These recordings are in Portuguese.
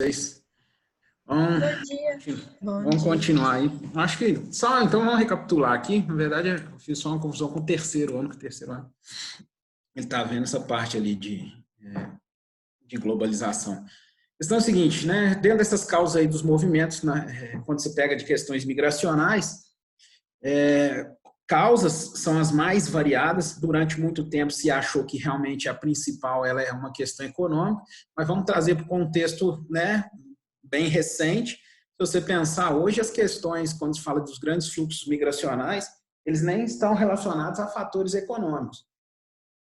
vocês. Vamos, Bom dia. vamos continuar aí. Acho que só, então vamos recapitular aqui. Na verdade, eu fiz só uma confusão com o terceiro ano, que o terceiro ano ele está vendo essa parte ali de globalização. A questão é a seguinte, né? Dentro dessas causas aí dos movimentos, né, quando você pega de questões migracionais, causas são as mais variadas. Durante muito tempo se achou que realmente a principal ela é uma questão econômica, mas vamos trazer para o contexto, né, bem recente. Se você pensar hoje, as questões, quando se fala dos grandes fluxos migracionais, eles nem estão relacionados a fatores econômicos.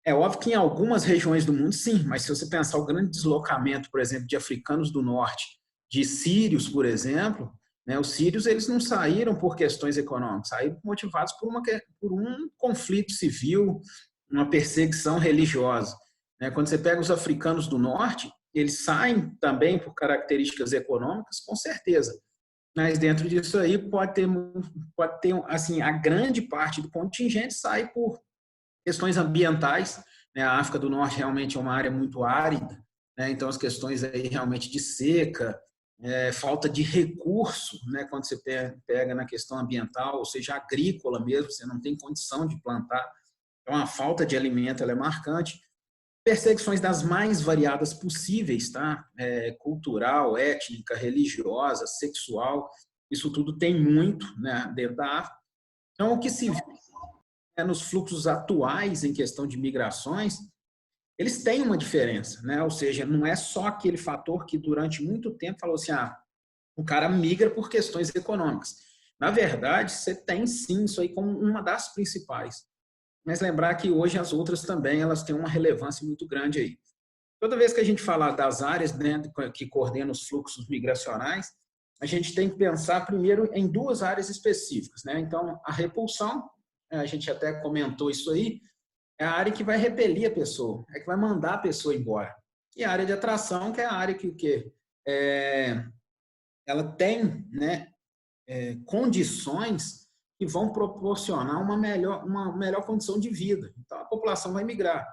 É óbvio que em algumas regiões do mundo, sim, mas se você pensar o grande deslocamento, por exemplo, de africanos do norte, de sírios, por exemplo, né, os sírios eles não saíram por questões econômicas, saíram motivados por um conflito civil, uma perseguição religiosa. Né? Quando você pega os africanos do norte, eles saem também por características econômicas, com certeza. Mas dentro disso aí pode ter assim, a grande parte do contingente sai por questões ambientais, né? A África do Norte realmente é uma área muito árida, né? Então as questões aí realmente de seca, falta de recurso, né? Quando você pega na questão ambiental, ou seja, agrícola mesmo, você não tem condição de plantar, então a falta de alimento ela é marcante. Perseguições das mais variadas possíveis, tá? Cultural, étnica, religiosa, sexual, isso tudo tem muito, né, dentro da África. Então, o que se vê nos fluxos atuais em questão de migrações, eles têm uma diferença, né? Ou seja, não é só aquele fator que durante muito tempo falou assim, o cara migra por questões econômicas. Na verdade, você tem sim isso aí como uma das principais. Mas lembrar que hoje as outras também elas têm uma relevância muito grande aí. Toda vez que a gente fala das áreas, né, que coordenam os fluxos migracionais, a gente tem que pensar primeiro em duas áreas específicas, né? Então, a repulsão, a gente até comentou isso aí, é a área que vai repelir a pessoa, é que vai mandar a pessoa embora. E a área de atração, que é a área que ela tem, né, condições que vão proporcionar uma melhor condição de vida. Então, a população vai migrar.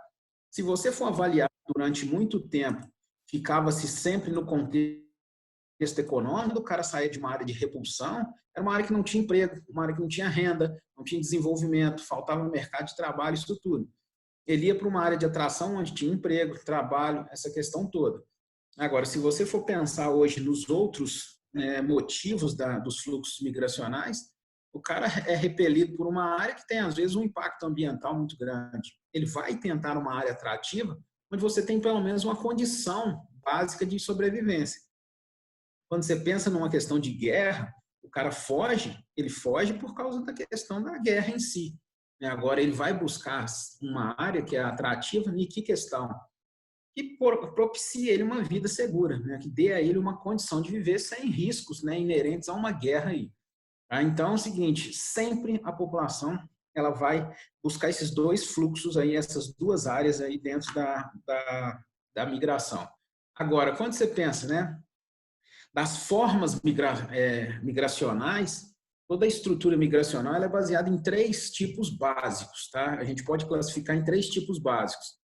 Se você for avaliar durante muito tempo, ficava-se sempre no contexto econômico, o cara saía de uma área de repulsão, era uma área que não tinha emprego, uma área que não tinha renda, não tinha desenvolvimento, faltava mercado de trabalho, isso tudo. Ele ia para uma área de atração onde tinha emprego, trabalho, essa questão toda. Agora, se você for pensar hoje nos outros, né, motivos dos fluxos migracionais, o cara é repelido por uma área que tem, às vezes, um impacto ambiental muito grande. Ele vai tentar uma área atrativa, onde você tem, pelo menos, uma condição básica de sobrevivência. Quando você pensa numa questão de guerra, o cara foge, ele foge por causa da questão da guerra em si. Agora, ele vai buscar uma área que é atrativa, em que questão? Que propicie ele uma vida segura, né? Que dê a ele uma condição de viver sem riscos, né, inerentes a uma guerra aí. Então é o seguinte, sempre a população ela vai buscar esses dois fluxos aí, essas duas áreas aí dentro da migração. Agora, quando você pensa, né, das formas migracionais, toda a estrutura migracional ela é baseada em três tipos básicos, tá? A gente pode classificar em três tipos básicos.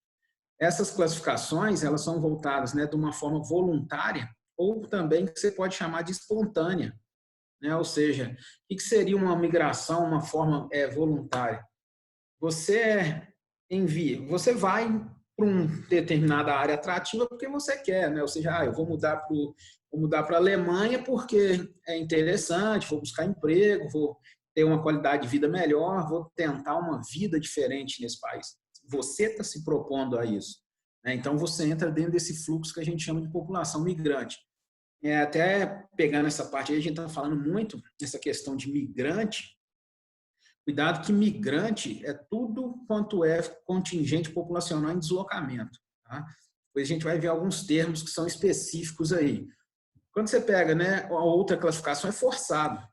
Essas classificações elas são voltadas, né, de uma forma voluntária ou também que você pode chamar de espontânea, né? Ou seja, o que seria uma migração, uma forma voluntária? Você você vai para uma determinada área atrativa porque você quer, né? Ou seja, eu vou mudar para a Alemanha porque é interessante, vou buscar emprego, vou ter uma qualidade de vida melhor, vou tentar uma vida diferente nesse país. Você está se propondo a isso, né? Então você entra dentro desse fluxo que a gente chama de população migrante. Até pegando essa parte aí, a gente está falando muito nessa questão de migrante. Cuidado que migrante é tudo quanto é contingente populacional em deslocamento. Tá? Depois a gente vai ver alguns termos que são específicos aí. Quando você pega, né, a outra classificação é forçado.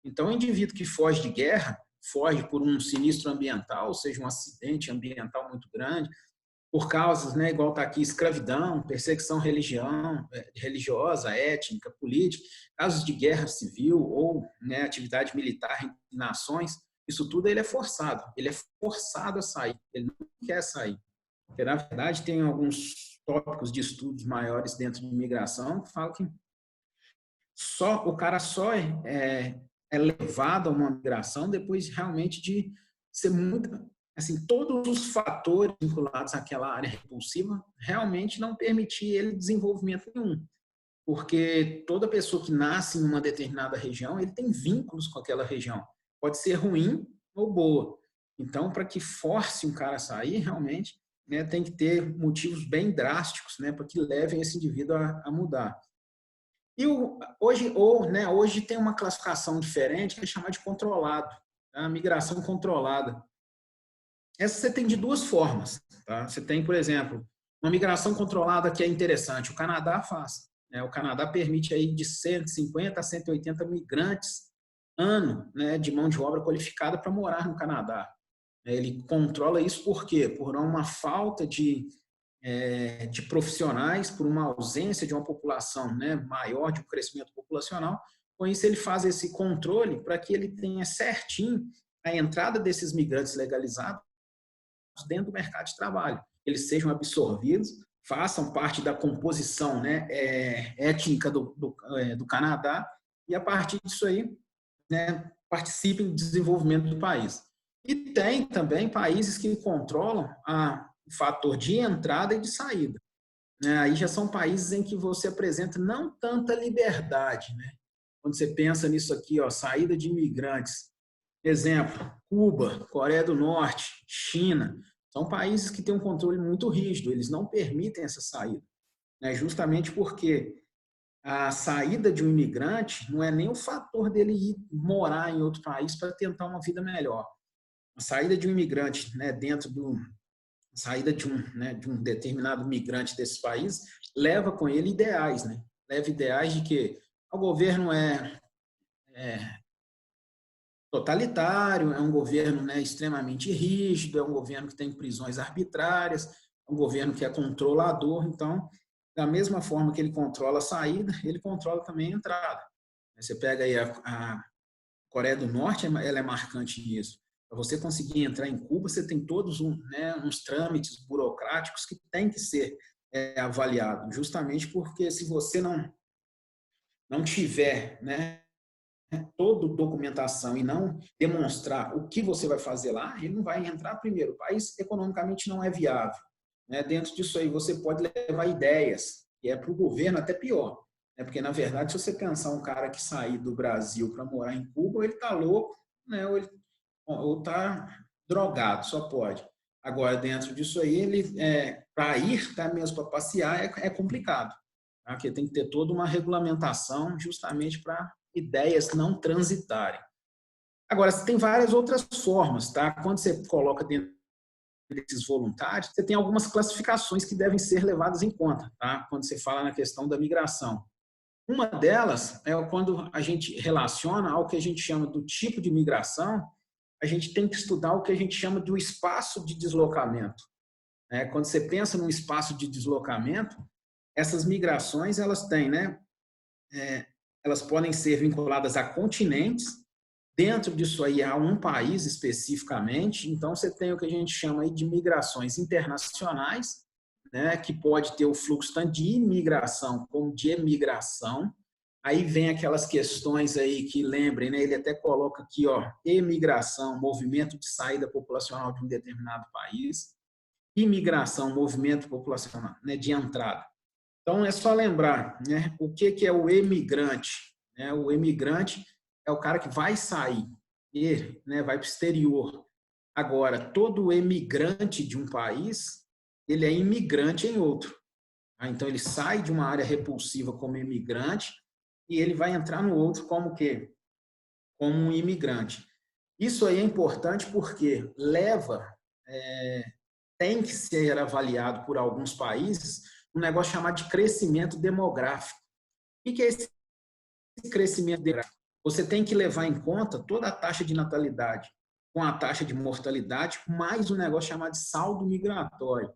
Então, o indivíduo que foge de guerra, foge por um sinistro ambiental, ou seja, um acidente ambiental muito grande, por causas, né, igual está aqui, escravidão, perseguição religiosa, étnica, política, casos de guerra civil ou, né, atividade militar em nações, isso tudo ele é forçado a sair, ele não quer sair. Porque, na verdade, tem alguns tópicos de estudos maiores dentro de imigração que falam que o cara só é levado a uma migração depois realmente de ser muito, assim, todos os fatores vinculados àquela área repulsiva realmente não permitir ele desenvolvimento nenhum, porque toda pessoa que nasce em uma determinada região, ele tem vínculos com aquela região, pode ser ruim ou boa. Então, para que force um cara a sair, realmente, né, tem que ter motivos bem drásticos, né, para que levem esse indivíduo a mudar. E hoje tem uma classificação diferente que é chamada de controlado, tá? A migração controlada. Essa você tem de duas formas. Tá? Você tem, por exemplo, uma migração controlada que é interessante. O Canadá faz. Né? O Canadá permite aí de 150 a 180 migrantes ano, né, de mão de obra qualificada para morar no Canadá. Ele controla isso por quê? Por uma falta de profissionais, por uma ausência de uma população, né, maior, de um crescimento populacional. Com isso, ele faz esse controle para que ele tenha certinho a entrada desses migrantes legalizados dentro do mercado de trabalho. Eles sejam absorvidos, façam parte da composição, né, étnica do Canadá e, a partir disso aí, né, participem do desenvolvimento do país. E tem também países que controlam o fator de entrada e de saída. Né? Aí já são países em que você apresenta não tanta liberdade. Né? Quando você pensa nisso aqui, ó, saída de imigrantes, exemplo, Cuba, Coreia do Norte, China, são países que têm um controle muito rígido, eles não permitem essa saída. Né? Justamente porque a saída de um imigrante não é nem o fator dele ir morar em outro país para tentar uma vida melhor. A saída de um imigrante, né, saída de um determinado migrante desse país leva com ele ideais, né? Leva ideais de que o governo é totalitário, é um governo, né, extremamente rígido, é um governo que tem prisões arbitrárias, é um governo que é controlador. Então, da mesma forma que ele controla a saída, ele controla também a entrada. Você pega aí a Coreia do Norte, ela é marcante nisso. Para você conseguir entrar em Cuba, você tem todos uns trâmites burocráticos que têm que ser avaliados, justamente porque se você não tiver, né, toda documentação e não demonstrar o que você vai fazer lá, ele não vai entrar. Primeiro, o país economicamente não é viável. Né? Dentro disso aí, você pode levar ideias, que é para o governo até pior. Né? Porque, na verdade, se você pensar um cara que sair do Brasil para morar em Cuba, ele está louco, né? Ou está drogado, só pode. Agora, dentro disso aí, ele para ir, tá, mesmo para passear, é complicado. Tá? Porque tem que ter toda uma regulamentação justamente para ideias não transitarem. Agora, você tem várias outras formas, tá? Quando você coloca dentro desses voluntários, você tem algumas classificações que devem ser levadas em conta, tá? Quando você fala na questão da migração. Uma delas é quando a gente relaciona ao que a gente chama do tipo de migração, a gente tem que estudar o que a gente chama do espaço de deslocamento. Né? Quando você pensa num espaço de deslocamento, essas migrações, elas têm, né? Elas podem ser vinculadas a continentes, dentro disso aí há um país especificamente, então você tem o que a gente chama aí de migrações internacionais, né, que pode ter o fluxo tanto de imigração como de emigração. Aí vem aquelas questões aí que lembrem, né, ele até coloca aqui, ó, emigração, movimento de saída populacional de um determinado país, imigração, movimento populacional, né, de entrada. Então, é só lembrar, né, o que é o emigrante. Né? O emigrante é o cara que vai sair, e, né, vai para o exterior. Agora, todo emigrante de um país, ele é imigrante em outro. Tá? Então, ele sai de uma área repulsiva como imigrante e ele vai entrar no outro como o quê? Como um imigrante. Isso aí é importante porque tem que ser avaliado por alguns países um negócio chamado de crescimento demográfico. O que é esse crescimento demográfico? Você tem que levar em conta toda a taxa de natalidade com a taxa de mortalidade, mais um negócio chamado de saldo migratório.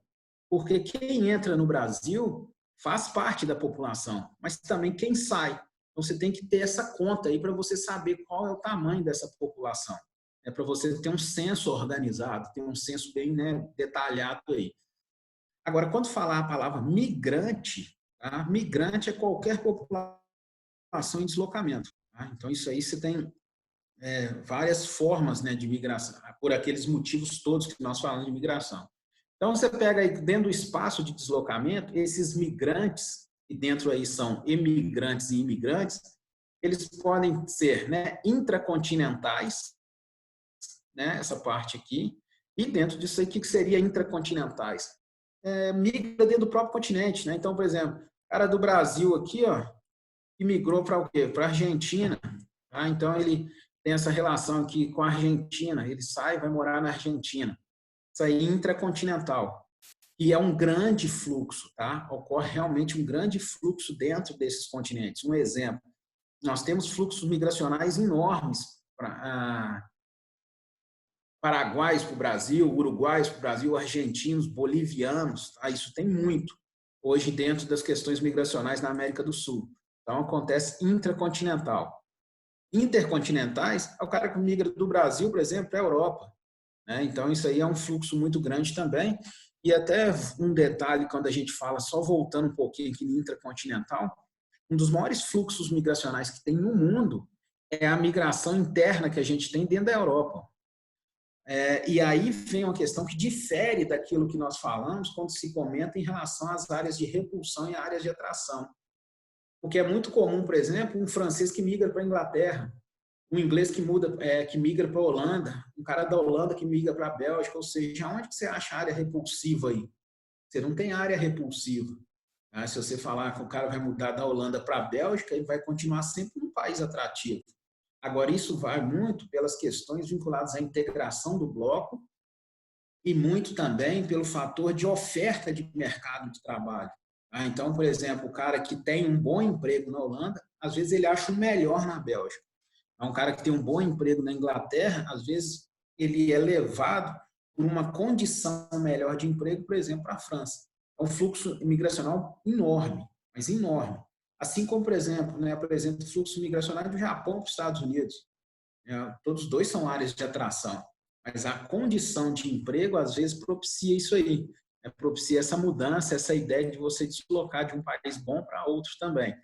Porque quem entra no Brasil faz parte da população, mas também quem sai. Então você tem que ter essa conta aí para você saber qual é o tamanho dessa população. É para você ter um censo organizado, ter um censo bem, né, detalhado aí. Agora, quando falar a palavra migrante, tá? Migrante é qualquer população migração e deslocamento. Tá? Então, isso aí você tem várias formas, né, de migração, por aqueles motivos todos que nós falamos de migração. Então, você pega aí dentro do espaço de deslocamento, esses migrantes, e dentro aí são emigrantes e imigrantes, eles podem ser, né, intracontinentais, né, essa parte aqui, e dentro disso aí, o que seria intracontinentais? Migra dentro do próprio continente, né? Então, por exemplo, o cara do Brasil aqui, ó, e migrou para o quê? Para a Argentina. Tá? Então, ele tem essa relação aqui com a Argentina. Ele sai e vai morar na Argentina. Isso aí é intracontinental. E é um grande fluxo, tá? Ocorre realmente um grande fluxo dentro desses continentes. Um exemplo, nós temos fluxos migracionais enormes para paraguaios para o Brasil, uruguaios para o Brasil, argentinos, bolivianos. Tá? Isso tem muito hoje dentro das questões migracionais na América do Sul. Então, acontece intracontinental. Intercontinentais é o cara que migra do Brasil, por exemplo, para a Europa. Né? Então, isso aí é um fluxo muito grande também. E até um detalhe, quando a gente fala, só voltando um pouquinho aqui no intracontinental, um dos maiores fluxos migracionais que tem no mundo é a migração interna que a gente tem dentro da Europa. E aí vem uma questão que difere daquilo que nós falamos quando se comenta em relação às áreas de repulsão e áreas de atração. Porque é muito comum, por exemplo, um francês que migra para a Inglaterra, um inglês que migra para a Holanda, um cara da Holanda que migra para a Bélgica, ou seja, onde que você acha área repulsiva aí? Você não tem área repulsiva. Tá? Se você falar que o cara vai mudar da Holanda para a Bélgica, ele vai continuar sempre um país atrativo. Agora, isso vai muito pelas questões vinculadas à integração do bloco e muito também pelo fator de oferta de mercado de trabalho. Então, por exemplo, o cara que tem um bom emprego na Holanda, às vezes ele acha o melhor na Bélgica. Um cara que tem um bom emprego na Inglaterra, às vezes ele é levado por uma condição melhor de emprego, por exemplo, para a França. É um fluxo migracional enorme, mas enorme. Assim como, por exemplo, o fluxo migracional do Japão para os Estados Unidos. Todos os dois são áreas de atração, mas a condição de emprego, às vezes, propicia isso aí. Propicia essa mudança, essa ideia de você deslocar de um país bom para outros também.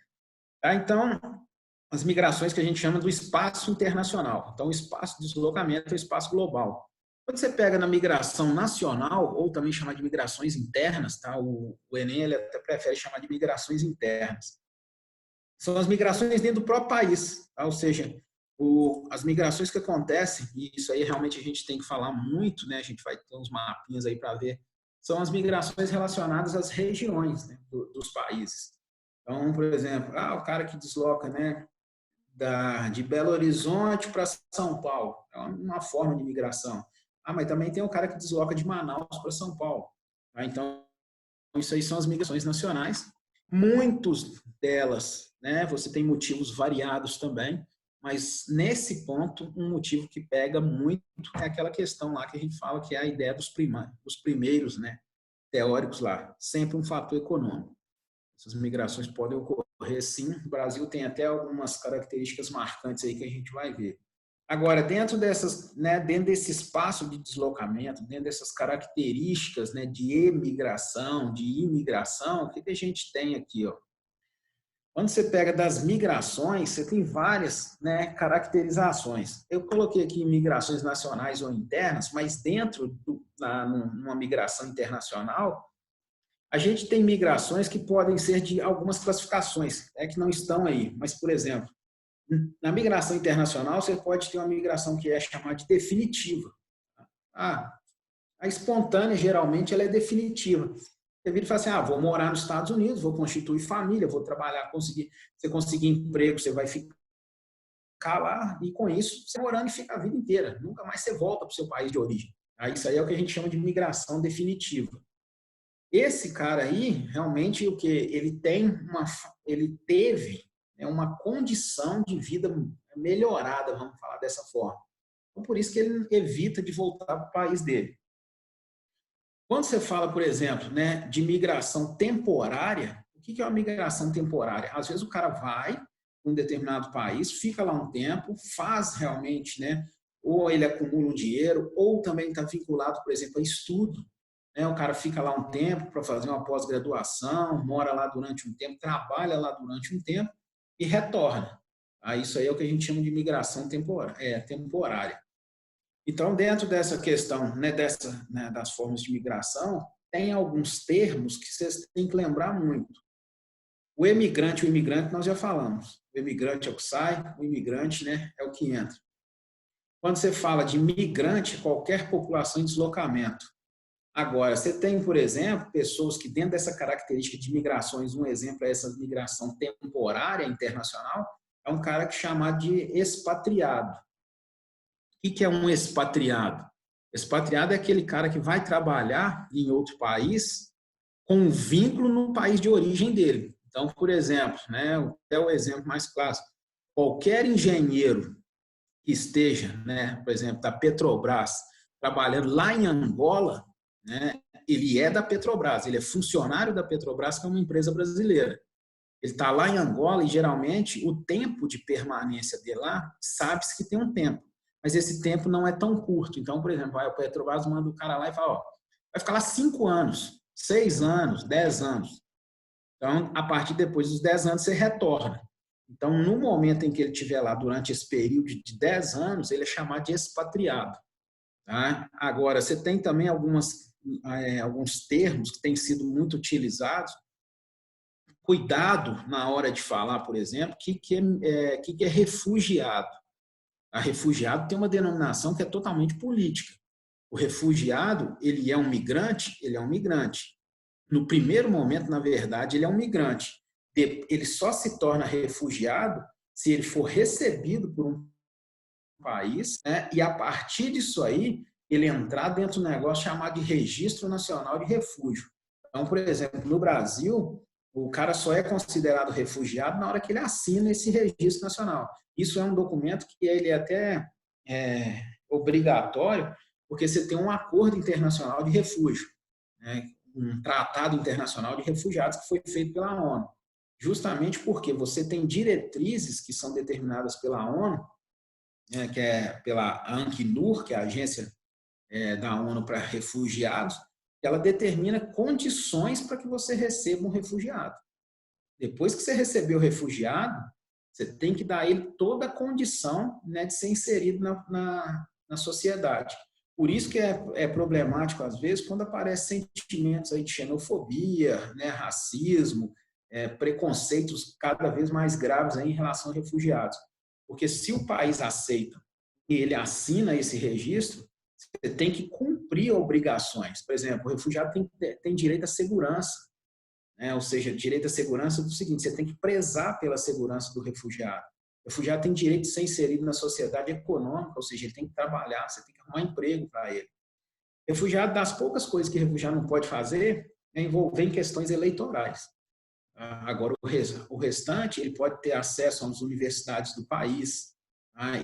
Então, as migrações que a gente chama do espaço internacional. Então, o espaço de deslocamento é o espaço global. Quando você pega na migração nacional, ou também chamar de migrações internas, tá? O Enem ele até prefere chamar de migrações internas. São as migrações dentro do próprio país, tá? Ou seja, as migrações que acontecem, e isso aí realmente a gente tem que falar muito, né? A gente vai ter uns mapinhas aí para ver, são as migrações relacionadas às regiões, né, dos países. Então, por exemplo, o cara que desloca, né, de Belo Horizonte para São Paulo, é uma forma de migração. Mas também tem o cara que desloca de Manaus para São Paulo. Tá? Então, isso aí são as migrações nacionais. Muitas delas, né, você tem motivos variados também, mas nesse ponto, um motivo que pega muito é aquela questão lá que a gente fala que é a ideia dos primeiros, né, teóricos lá, sempre um fator econômico. Essas migrações podem ocorrer sim, o Brasil tem até algumas características marcantes aí que a gente vai ver. Agora, dentro desse espaço de deslocamento, dentro dessas características, né, de emigração, de imigração, o que a gente tem aqui, ó? Quando você pega das migrações, você tem várias, né, caracterizações. Eu coloquei aqui migrações nacionais ou internas, mas dentro numa migração internacional, a gente tem migrações que podem ser de algumas classificações, que não estão aí. Mas, por exemplo, na migração internacional, você pode ter uma migração que é chamada de definitiva. A espontânea, geralmente, ela é definitiva. Você vira e fala assim, vou morar nos Estados Unidos, vou constituir família, vou trabalhar, você conseguir emprego, você vai ficar lá, e com isso, você morando e fica a vida inteira. Nunca mais você volta para o seu país de origem. Isso aí é o que a gente chama de migração definitiva. Esse cara aí, realmente, o que ele teve uma condição de vida melhorada, vamos falar dessa forma. Então, por isso que ele evita de voltar para o país dele. Quando você fala, por exemplo, né, de migração temporária, o que é uma migração temporária? Às vezes o cara vai para um determinado país, fica lá um tempo, faz realmente, né, ou ele acumula um dinheiro, ou também está vinculado, por exemplo, a estudo. O cara fica lá um tempo para fazer uma pós-graduação, mora lá durante um tempo, trabalha lá durante um tempo, e retorna. Isso aí é o que a gente chama de migração temporária. Então, dentro dessa questão, né, das formas de migração, tem alguns termos que vocês têm que lembrar muito. O emigrante nós já falamos. O emigrante é o que sai, o imigrante, né, é o que entra. Quando você fala de migrante, qualquer população em deslocamento. Agora, você tem, por exemplo, pessoas que dentro dessa característica de migrações, um exemplo é essa migração temporária internacional, é um cara que é chamado de expatriado. O que é um expatriado? Expatriado é aquele cara que vai trabalhar em outro país com um vínculo no país de origem dele. Então, por exemplo, né, é o exemplo mais clássico. Qualquer engenheiro que esteja, né, por exemplo, da Petrobras, trabalhando lá em Angola, né, ele é da Petrobras, ele é funcionário da Petrobras, que é uma empresa brasileira. Ele está lá em Angola e, geralmente, o tempo de permanência dele lá, sabe-se que tem um tempo, mas esse tempo não é tão curto. Então, por exemplo, a Petrobras manda o cara lá e fala, ó, vai ficar lá 5 anos, 6 anos, 10 anos. Então, a partir depois dos 10 anos, você retorna. Então, no momento em que ele estiver lá durante esse período de 10 anos, ele é chamado de expatriado. Tá? Agora, você tem também alguns termos que têm sido muito utilizados. Cuidado na hora de falar, por exemplo, o que é refugiado. A refugiado tem uma denominação que é totalmente política. O refugiado, ele é um migrante? Ele é um migrante. No primeiro momento, na verdade, ele é um migrante. Ele só se torna refugiado se ele for recebido por um país, né, e a partir disso aí, ele entrar dentro do negócio chamado de Registro Nacional de Refúgio. Então, por exemplo, no Brasil, o cara só é considerado refugiado na hora que ele assina esse registro nacional. Isso é um documento que ele é até obrigatório, porque você tem um acordo internacional de refúgio, né? Um tratado internacional de refugiados que foi feito pela ONU. Justamente porque você tem diretrizes que são determinadas pela ONU, né, que é pela ANCNUR, que é a agência da ONU para refugiados, ela determina condições para que você receba um refugiado. Depois que você recebeu o refugiado, você tem que dar a ele toda a condição, né, de ser inserido na sociedade. Por isso que é problemático, às vezes, quando aparecem sentimentos aí de xenofobia, né, racismo, preconceitos cada vez mais graves aí em relação a refugiados. Porque se o país aceita e ele assina esse registro, você tem que cumprir obrigações. Por exemplo, o refugiado tem direito à segurança, né? Ou seja, direito à segurança é o seguinte, você tem que prezar pela segurança do refugiado. O refugiado tem direito de ser inserido na sociedade econômica, ou seja, ele tem que trabalhar, você tem que arrumar emprego para ele. Refugiado, das poucas coisas que o refugiado não pode fazer, é envolver em questões eleitorais. Agora, o restante, ele pode ter acesso às universidades do país,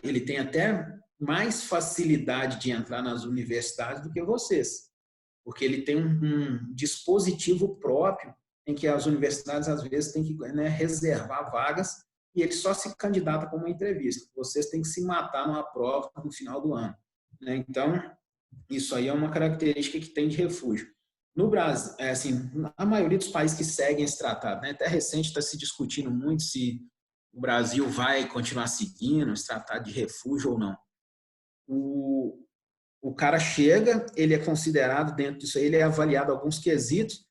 ele tem até mais facilidade de entrar nas universidades do que vocês, porque ele tem um dispositivo próprio em que as universidades, às vezes, têm que, né, reservar vagas e ele só se candidata para uma entrevista. Vocês têm que se matar numa prova no final do ano, né? Então, isso aí é uma característica que tem de refúgio. No Brasil, assim, a maioria dos países que seguem esse tratado, né, até recente está se discutindo muito se o Brasil vai continuar seguindo esse tratado de refúgio ou não. O cara chega, ele é considerado dentro disso aí, ele é avaliado alguns quesitos.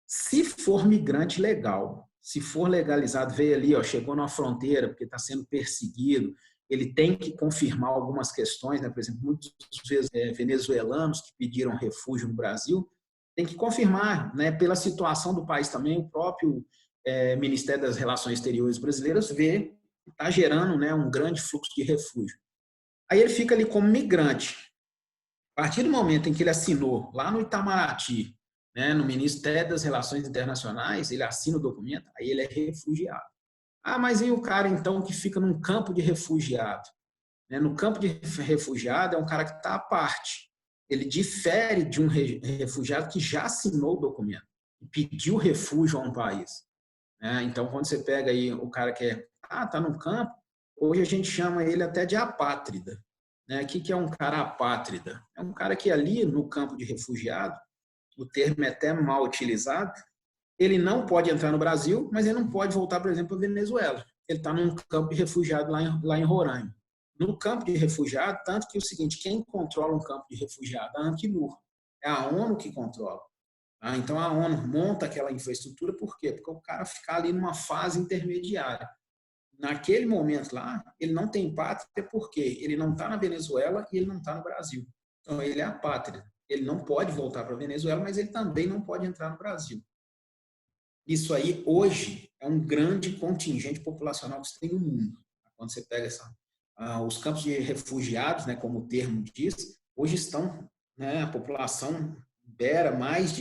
Se for migrante legal, se for legalizado, veio ali, ó, chegou na fronteira porque está sendo perseguido, ele tem que confirmar algumas questões, né? Por exemplo, muitos venezuelanos que pediram refúgio no Brasil, tem que confirmar, né? Pela situação do país também, o próprio Ministério das Relações Exteriores brasileiras vê que está gerando, né, um grande fluxo de refúgio. Aí ele fica ali como migrante. A partir do momento em que ele assinou lá no Itamaraty, né, no Ministério das Relações Internacionais, ele assina o documento, aí ele é refugiado. Mas e o cara, então, que fica num campo de refugiado? No campo de refugiado é um cara que está à parte. Ele difere de um refugiado que já assinou o documento e pediu refúgio a um país. Então, quando você pega aí o cara que está no campo, hoje a gente chama ele até de apátrida. O que é um cara apátrida? É um cara que ali no campo de refugiado, o termo é até mal utilizado, ele não pode entrar no Brasil, mas ele não pode voltar, por exemplo, para a Venezuela. ele está num campo de refugiado lá em Roraima. No campo de refugiado, tanto que é o seguinte, quem controla um campo de refugiado? A ANCNUR. É a ONU que controla. Então, a ONU monta aquela infraestrutura, por quê? Porque o cara fica ali numa fase intermediária. Naquele momento lá, ele não tem pátria porque ele não está na Venezuela e ele não está no Brasil. Então, ele é apátrida. Ele não pode voltar para a Venezuela, mas ele também não pode entrar no Brasil. Isso aí, hoje, é um grande contingente populacional que você tem no mundo. Quando você pega os campos de refugiados, né, como o termo diz, hoje estão, né, a população beira mais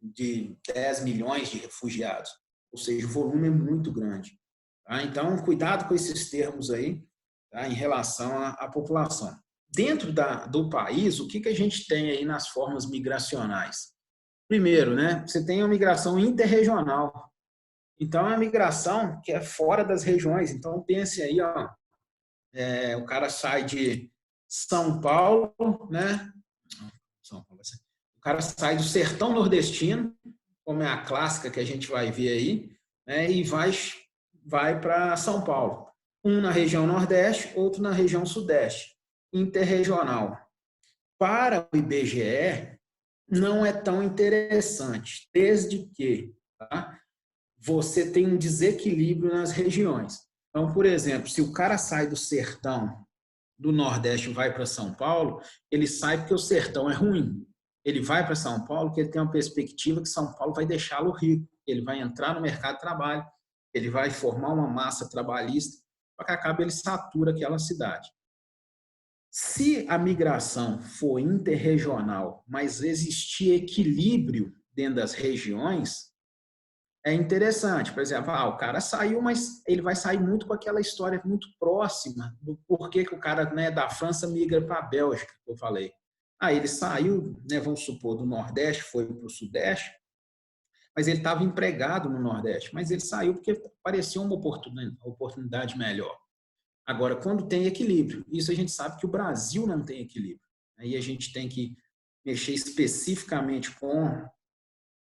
de 10 milhões de refugiados. Ou seja, o volume é muito grande. Tá? Então, cuidado com esses termos aí, tá, em relação à população. Dentro do país, o que a gente tem aí nas formas migracionais? Primeiro, né, você tem a migração interregional. Então, é a migração que é fora das regiões. Então, pense aí, ó, o cara sai de São Paulo, né? O cara sai do sertão nordestino, como é a clássica que a gente vai ver aí, né, e vai para São Paulo. Um na região Nordeste, outro na região Sudeste. Interregional. Para o IBGE, não é tão interessante, desde que, tá, você tem um desequilíbrio nas regiões. Então, por exemplo, se o cara sai do sertão do Nordeste e vai para São Paulo, ele sai porque o sertão é ruim. Ele vai para São Paulo porque ele tem uma perspectiva que São Paulo vai deixá-lo rico. Ele vai entrar no mercado de trabalho, ele vai formar uma massa trabalhista, para que acabe ele satura aquela cidade. Se a migração for interregional, mas existir equilíbrio dentro das regiões, é interessante. Por exemplo, o cara saiu, mas ele vai sair muito com aquela história muito próxima do porquê que o cara, né, da França migra para a Bélgica, que eu falei. Ele saiu, né, vamos supor, do Nordeste, foi para o Sudeste, mas ele estava empregado no Nordeste, mas ele saiu porque parecia uma oportunidade melhor. Agora, quando tem equilíbrio, isso a gente sabe que o Brasil não tem equilíbrio. Aí a gente tem que mexer especificamente com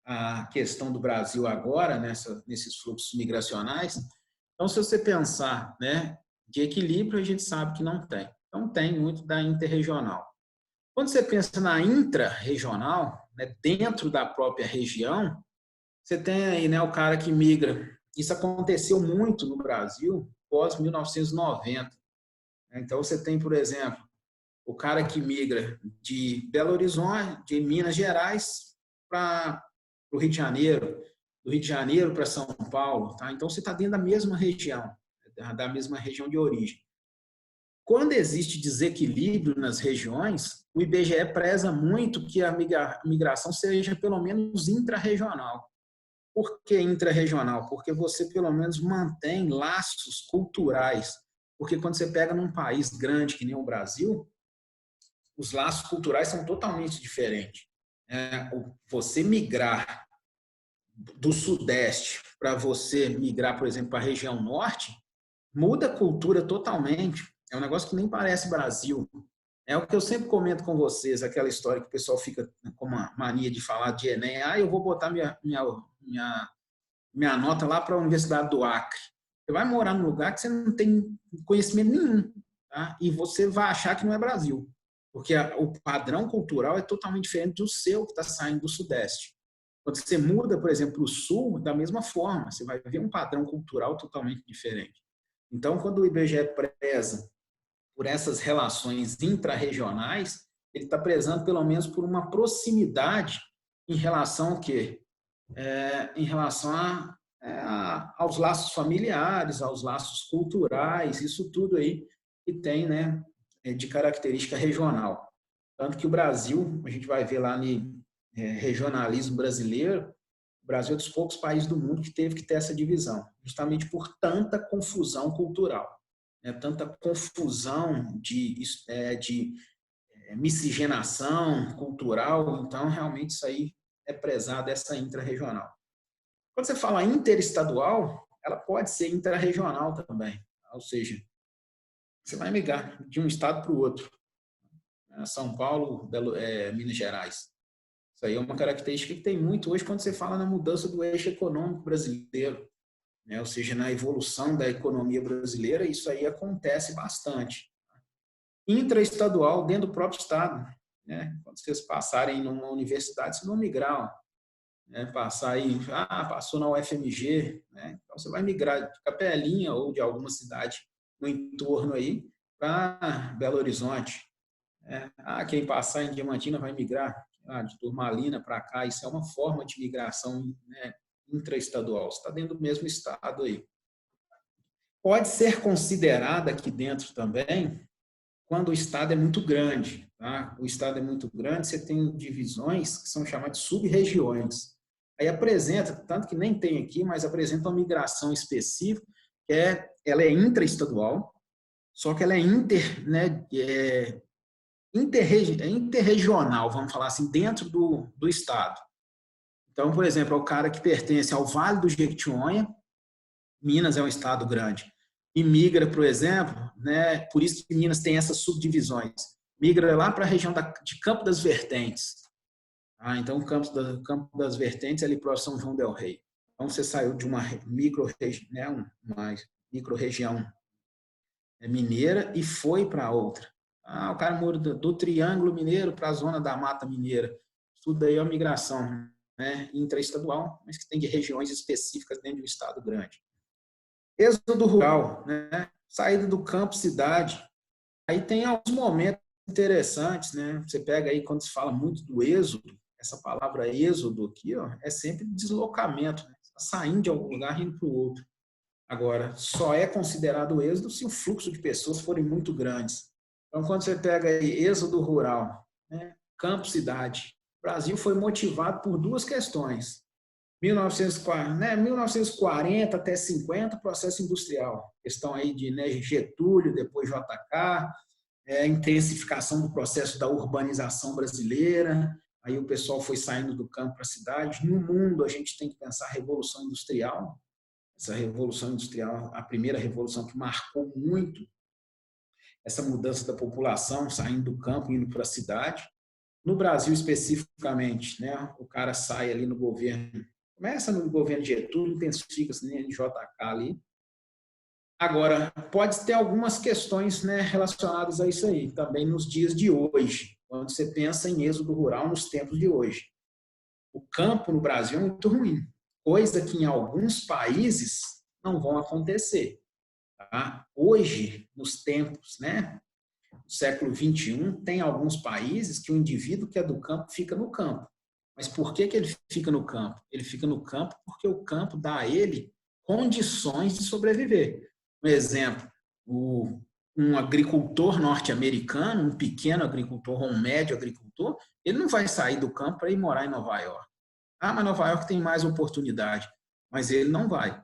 a questão do Brasil agora, nesses fluxos migracionais. Então, se você pensar, né, de equilíbrio, a gente sabe que não tem. Então, tem muito da interregional. Quando você pensa na intra-regional, né, dentro da própria região, você tem aí, né, o cara que migra. Isso aconteceu muito no Brasil pós-1990. Então, você tem, por exemplo, o cara que migra de Belo Horizonte, de Minas Gerais, para o Rio de Janeiro, do Rio de Janeiro para São Paulo. Tá? Então, você está dentro da mesma região de origem. Quando existe desequilíbrio nas regiões, o IBGE preza muito que a migração seja pelo menos intrarregional. Por que intrarregional? Porque você pelo menos mantém laços culturais. Porque quando você pega num país grande que nem o Brasil, os laços culturais são totalmente diferentes. Você migrar do Sudeste para você migrar, por exemplo, para a região Norte, muda a cultura totalmente. É um negócio que nem parece Brasil. É o que eu sempre comento com vocês, aquela história que o pessoal fica com uma mania de falar de Enem. Eu vou botar minha nota lá para a Universidade do Acre. Você vai morar num lugar que você não tem conhecimento nenhum, tá? E você vai achar que não é Brasil, porque o padrão cultural é totalmente diferente do seu que está saindo do Sudeste. Quando você muda, por exemplo, para o Sul, da mesma forma, você vai ver um padrão cultural totalmente diferente. Então, quando o IBGE preza por essas relações intrarregionais, ele está prezando pelo menos por uma proximidade em relação ao quê? Em relação aos laços familiares, aos laços culturais, isso tudo aí que tem, né, de característica regional. Tanto que o Brasil, a gente vai ver lá no regionalismo brasileiro, o Brasil é dos poucos países do mundo que teve que ter essa divisão, justamente por tanta confusão cultural, né, tanta confusão de miscigenação cultural. Então, realmente, isso aí é prezado, essa intrarregional. Quando você fala interestadual, ela pode ser intrarregional também. Ou seja, você vai migrar de um estado para o outro. São Paulo, Minas Gerais. Isso aí é uma característica que tem muito hoje quando você fala na mudança do eixo econômico brasileiro. né? Ou seja, na evolução da economia brasileira, isso aí acontece bastante. Intraestadual, dentro do próprio estado, né? Quando vocês passarem numa universidade, vocês vão migrar, né? Passar aí, passou na UFMG, né? Então você vai migrar de Capelinha ou de alguma cidade no entorno aí para Belo Horizonte, né? Quem passar em Diamantina vai migrar de Turmalina para cá. Isso é uma forma de migração, né, intraestadual. Você está dentro do mesmo estado aí. Pode ser considerada aqui dentro também quando o estado é muito grande. Tá? O estado é muito grande, você tem divisões que são chamadas de sub-regiões. Aí apresenta, tanto que nem tem aqui, mas apresenta uma migração específica, que ela é intraestadual, só que ela é interregional, vamos falar assim, dentro do estado. Então, por exemplo, é o cara que pertence ao Vale do Jequitinhonha, Minas é um estado grande, e migra, por exemplo, né, por isso que Minas tem essas subdivisões, migra lá para a região de Campo das Vertentes. Então, o Campo das Vertentes é ali próximo São João del Rei. Então, você saiu de uma micro-região mineira e foi para outra. O cara mora do Triângulo Mineiro para a zona da Mata Mineira. Tudo aí é uma migração, né, intraestadual, mas que tem de regiões específicas dentro de um estado grande. Êxodo rural, né? Saída do campo, cidade. Aí tem alguns momentos interessantes, né? Você pega aí, quando se fala muito do êxodo, essa palavra êxodo aqui, ó, é sempre deslocamento, né? Saindo de algum lugar e indo para o outro. Agora, só é considerado êxodo se o fluxo de pessoas forem muito grandes. Então, quando você pega aí êxodo rural, né? Campo, cidade, o Brasil foi motivado por duas questões. 1940 até 50, processo industrial. Questão aí de, né, Getúlio, depois JK, intensificação do processo da urbanização brasileira, aí o pessoal foi saindo do campo para a cidade. No mundo, a gente tem que pensar a Revolução Industrial. Essa Revolução Industrial, a primeira revolução que marcou muito essa mudança da população, saindo do campo e indo para a cidade. No Brasil, especificamente, né, o cara sai ali no governo, começa no governo Getúlio, intensifica-se no JK ali. Agora, pode ter algumas questões, né, relacionadas a isso aí, também nos dias de hoje, quando você pensa em êxodo rural nos tempos de hoje. O campo no Brasil é muito ruim, coisa que em alguns países não vão acontecer. Tá? Hoje, nos tempos, né, do século XXI, tem alguns países que o indivíduo que é do campo fica no campo. Mas por que ele fica no campo? Ele fica no campo porque o campo dá a ele condições de sobreviver. Um exemplo, um agricultor norte-americano, um pequeno agricultor ou um médio agricultor, ele não vai sair do campo para ir morar em Nova York. Mas Nova York tem mais oportunidade. Mas ele não vai.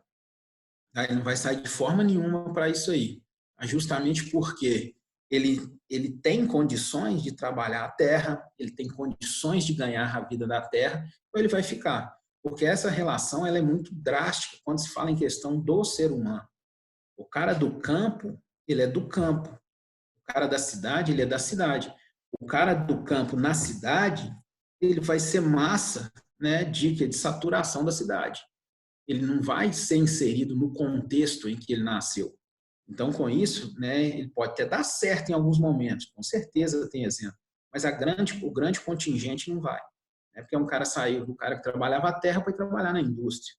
Ele não vai sair de forma nenhuma para isso aí. Justamente porque ele tem condições de trabalhar a terra, ele tem condições de ganhar a vida da terra, então ele vai ficar. Porque essa relação ela é muito drástica quando se fala em questão do ser humano. O cara do campo, ele é do campo. O cara da cidade, ele é da cidade. O cara do campo na cidade, ele vai ser massa, né, de saturação da cidade. Ele não vai ser inserido no contexto em que ele nasceu. Então, com isso, né, ele pode até dar certo em alguns momentos, com certeza tem exemplo, mas o grande contingente não vai. Né, porque um cara saiu do cara que trabalhava a terra para trabalhar na indústria.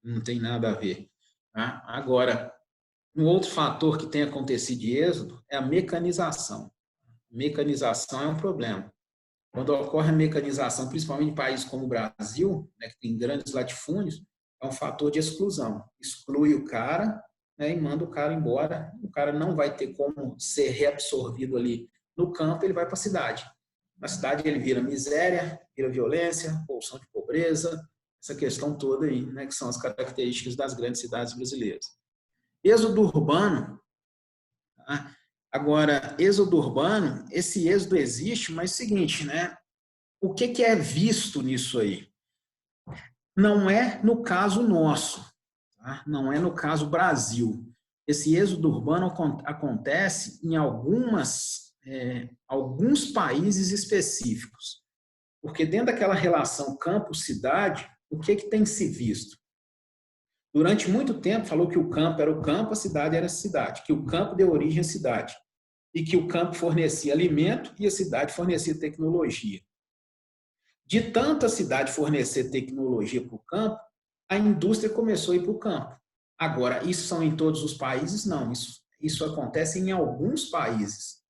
Não tem nada a ver. Tá? Agora, um outro fator que tem acontecido de êxodo é a mecanização. Mecanização é um problema. Quando ocorre a mecanização, principalmente em países como o Brasil, né, que tem grandes latifúndios, é um fator de exclusão. Exclui o cara, né, e manda o cara embora. O cara não vai ter como ser reabsorvido ali no campo, ele vai para a cidade. Na cidade ele vira miséria, vira violência, pulsão de pobreza, essa questão toda aí, né, que são as características das grandes cidades brasileiras. Êxodo urbano. Tá? Agora, êxodo urbano, esse êxodo existe, mas é o seguinte, né? O que é visto nisso aí? Não é no caso nosso, tá? Não é no caso Brasil. Esse êxodo urbano acontece em alguns países específicos. Porque dentro daquela relação campo-cidade, o que tem se visto? Durante muito tempo, falou que o campo era o campo, a cidade era a cidade, que o campo deu origem à cidade, e que o campo fornecia alimento e a cidade fornecia tecnologia. De tanto a cidade fornecer tecnologia para o campo, a indústria começou a ir para o campo. Agora, isso são em todos os países? Não, isso acontece em alguns países.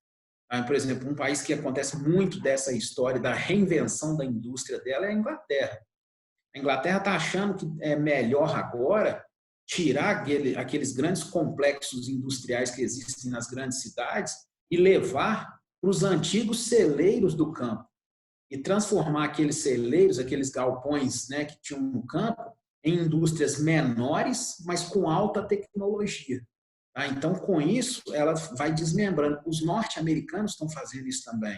Por exemplo, um país que acontece muito dessa história da reinvenção da indústria dela é a Inglaterra. A Inglaterra está achando que é melhor agora tirar aqueles grandes complexos industriais que existem nas grandes cidades e levar para os antigos celeiros do campo e transformar aqueles celeiros, aqueles galpões, né, que tinham no campo, em indústrias menores, mas com alta tecnologia. Tá? Então, com isso, ela vai desmembrando. Os norte-americanos estão fazendo isso também.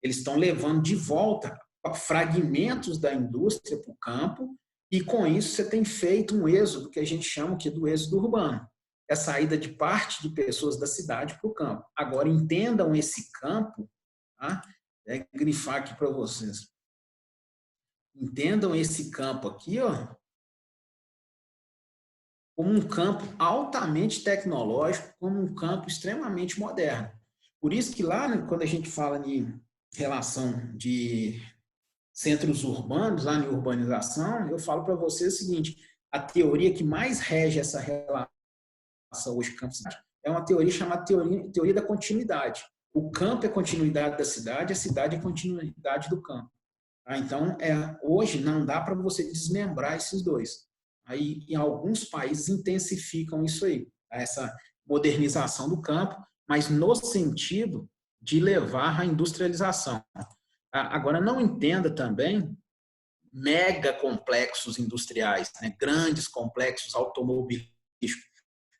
Eles estão levando de volta fragmentos da indústria para o campo e, com isso, você tem feito um êxodo, que a gente chama aqui do êxodo urbano. É a saída de parte de pessoas da cidade para o campo. Agora, entendam esse campo, tá? É grifar aqui para vocês. Entendam esse campo aqui, ó, como um campo altamente tecnológico, como um campo extremamente moderno. Por isso que lá, né, quando a gente fala em relação de centros urbanos, lá em urbanização, eu falo para você o seguinte, a teoria que mais rege essa relação hoje campo-cidade é uma teoria chamada teoria da continuidade. O campo é continuidade da cidade, a cidade é continuidade do campo. Então, hoje não dá para você desmembrar esses dois. Aí, em alguns países, intensificam isso aí, essa modernização do campo, mas no sentido de levar à industrialização. Agora, não entenda também mega complexos industriais, né? Grandes complexos automobilísticos.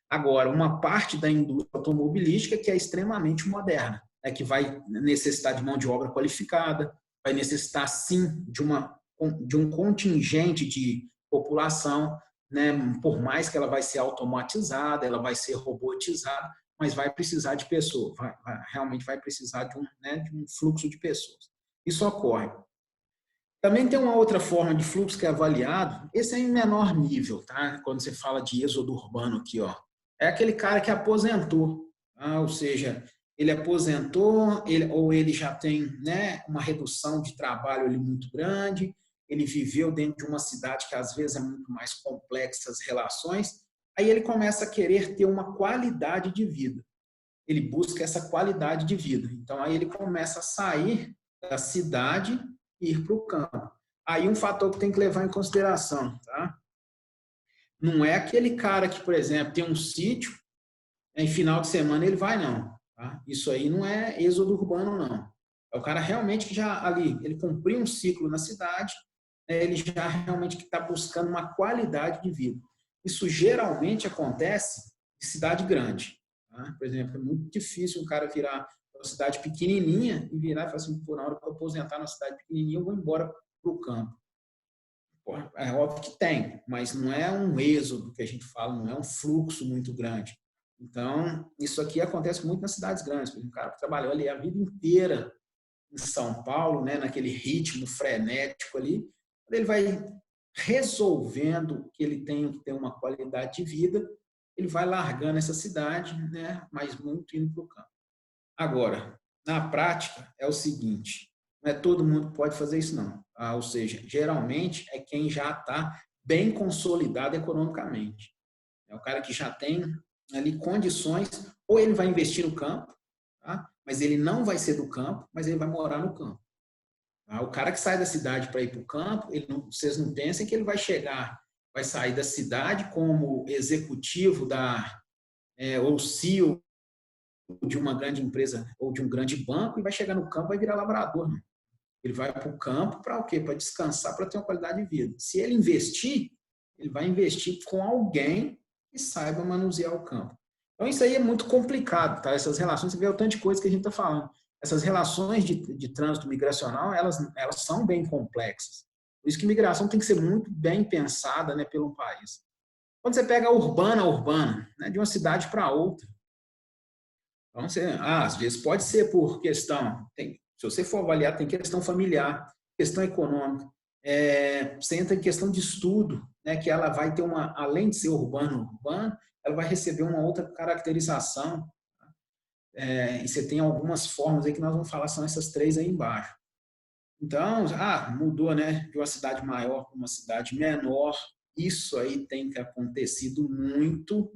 Agora, uma parte da indústria automobilística que é extremamente moderna, né? Que vai necessitar de mão de obra qualificada, vai necessitar, sim, de um contingente de população, né? Por mais que ela vai ser automatizada, ela vai ser robotizada, mas vai precisar de pessoas, realmente vai precisar de um fluxo de pessoas. Isso ocorre. Também tem uma outra forma de fluxo que é avaliado, esse é em menor nível, tá? Quando você fala de êxodo urbano aqui, ó. É aquele cara que aposentou, tá? Ou seja, ele aposentou, ou ele já tem, né, uma redução de trabalho ali muito grande, ele viveu dentro de uma cidade que às vezes é muito mais complexa as relações, aí ele começa a querer ter uma qualidade de vida. Ele busca essa qualidade de vida. Então, aí ele começa a sair da cidade e ir para o campo. Aí um fator que tem que levar em consideração, tá? Não é aquele cara que, por exemplo, tem um sítio, em final de semana ele vai, não. Tá? Isso aí não é êxodo urbano, não. É o cara realmente que já ali, ele cumpriu um ciclo na cidade, ele já realmente que está buscando uma qualidade de vida. Isso geralmente acontece em cidade grande. Tá? Por exemplo, é muito difícil um cara virar uma cidade pequenininha e virar e falar assim, por na hora que eu aposentar na cidade pequenininha, eu vou embora para o campo. Pô, é óbvio que tem, mas não é um êxodo que a gente fala, não é um fluxo muito grande. Então, isso aqui acontece muito nas cidades grandes. Por exemplo, um cara que trabalhou ali a vida inteira em São Paulo, né, naquele ritmo frenético ali, ele vai resolvendo que ele tem que ter uma qualidade de vida, ele vai largando essa cidade, né, mas muito indo para o campo. Agora, na prática, é o seguinte, não é todo mundo que pode fazer isso, não. Ou seja, geralmente é quem já está bem consolidado economicamente. É o cara que já tem ali condições, ou ele vai investir no campo, tá? Mas ele não vai ser do campo, mas ele vai morar no campo. Tá? O cara que sai da cidade para ir para o campo, vocês não pensem que ele vai chegar, vai sair da cidade como executivo ou CEO de uma grande empresa ou de um grande banco e vai chegar no campo e vai virar lavrador. Não. Ele vai para o campo para o quê? Para descansar, para ter uma qualidade de vida. Se ele investir, ele vai investir com alguém que saiba manusear o campo. Então, isso aí é muito complicado, tá? Essas relações, você vê o tanto de coisa que a gente está falando. Essas relações de trânsito migracional, elas são bem complexas. Por isso que migração tem que ser muito bem pensada, né, pelo país. Quando você pega a urbana, né, de uma cidade para outra, então, às vezes pode ser por questão, se você for avaliar, tem questão familiar, questão econômica, Você entra em questão de estudo, né, que ela vai ter além de ser urbano, ela vai receber uma outra caracterização. E você tem algumas formas aí que nós vamos falar, são essas três aí embaixo. Então, mudou, né, de uma cidade maior para uma cidade menor. Isso aí tem que acontecido muito,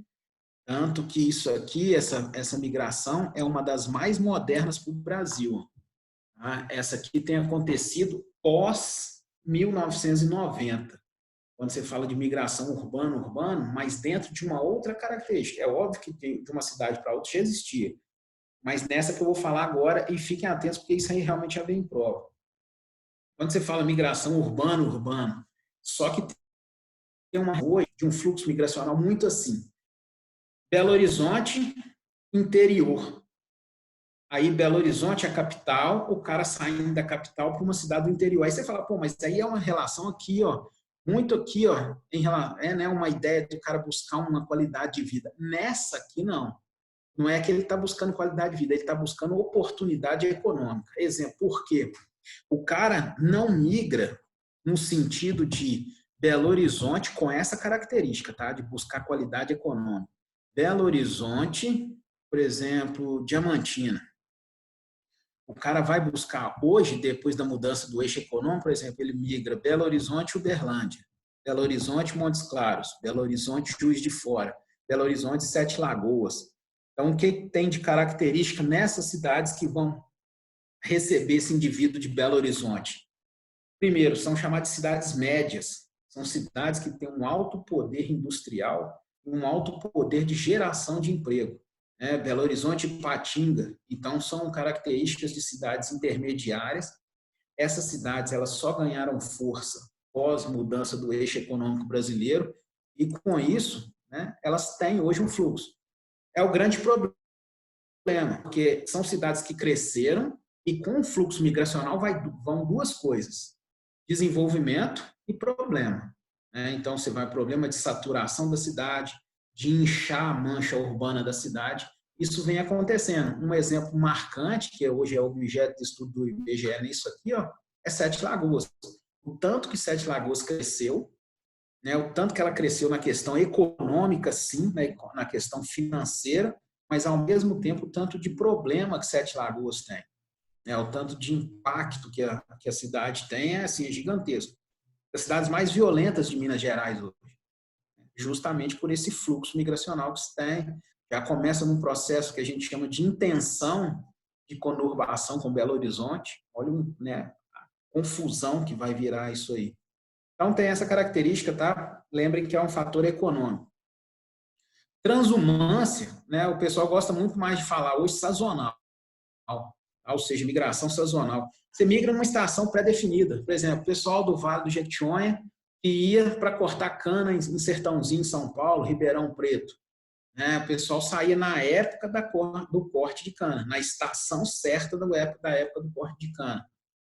tanto que isso aqui, essa migração, é uma das mais modernas para o Brasil. Tá? Essa aqui tem acontecido pós 1990, quando você fala de migração urbano, mas dentro de uma outra característica. É óbvio que de uma cidade para outra já existia, mas nessa que eu vou falar agora, e fiquem atentos, porque isso aí realmente já vem em prova. Quando você fala migração urbano, só que tem uma rua de um fluxo migracional muito assim. Belo Horizonte, interior. Aí Belo Horizonte é a capital, o cara saindo da capital para uma cidade do interior. Aí você fala, pô, mas aí é uma relação aqui, ó, muito aqui, ó, né, uma ideia do cara buscar uma qualidade de vida. Nessa aqui, não. Não é que ele está buscando qualidade de vida, ele está buscando oportunidade econômica. Exemplo, por quê? O cara não migra no sentido de Belo Horizonte com essa característica, tá? De buscar qualidade econômica. Belo Horizonte, por exemplo, Diamantina. O cara vai buscar hoje, depois da mudança do eixo econômico, por exemplo, ele migra Belo Horizonte, Uberlândia, Belo Horizonte, Montes Claros, Belo Horizonte, Juiz de Fora, Belo Horizonte, Sete Lagoas. Então, o que tem de característica nessas cidades que vão receber esse indivíduo de Belo Horizonte? Primeiro, são chamadas de cidades médias. São cidades que têm um alto poder industrial e um alto poder de geração de emprego. Belo Horizonte e Patinga, então, são características de cidades intermediárias. Essas cidades elas só ganharam força pós mudança do eixo econômico brasileiro e, com isso, né, elas têm hoje um fluxo. É o grande problema, porque são cidades que cresceram e com o fluxo migracional vão duas coisas: desenvolvimento e problema. Então, você vai problema de saturação da cidade, de inchar a mancha urbana da cidade. Isso vem acontecendo. Um exemplo marcante, que hoje é objeto de estudo do IBGE nisso aqui, ó, é Sete Lagoas. O tanto que Sete Lagoas cresceu, né, o tanto que ela cresceu na questão econômica, sim, né, na questão financeira, mas, ao mesmo tempo, o tanto de problema que Sete Lagoas tem. O tanto de impacto que a cidade tem assim, é gigantesco. As cidades mais violentas de Minas Gerais hoje, justamente por esse fluxo migracional que se tem. Já começa num processo que a gente chama de intenção de conurbação com Belo Horizonte. Olha, né, a confusão que vai virar isso aí. Então, tem essa característica, tá? Lembrem que é um fator econômico. Transumância, né? O pessoal gosta muito mais de falar hoje sazonal, ou seja, migração sazonal. Você migra numa estação pré-definida. Por exemplo, o pessoal do Vale do Jequitinhonha que ia para cortar cana em Sertãozinho, São Paulo, Ribeirão Preto. O pessoal saía na época do corte de cana, na estação certa da época do corte de cana.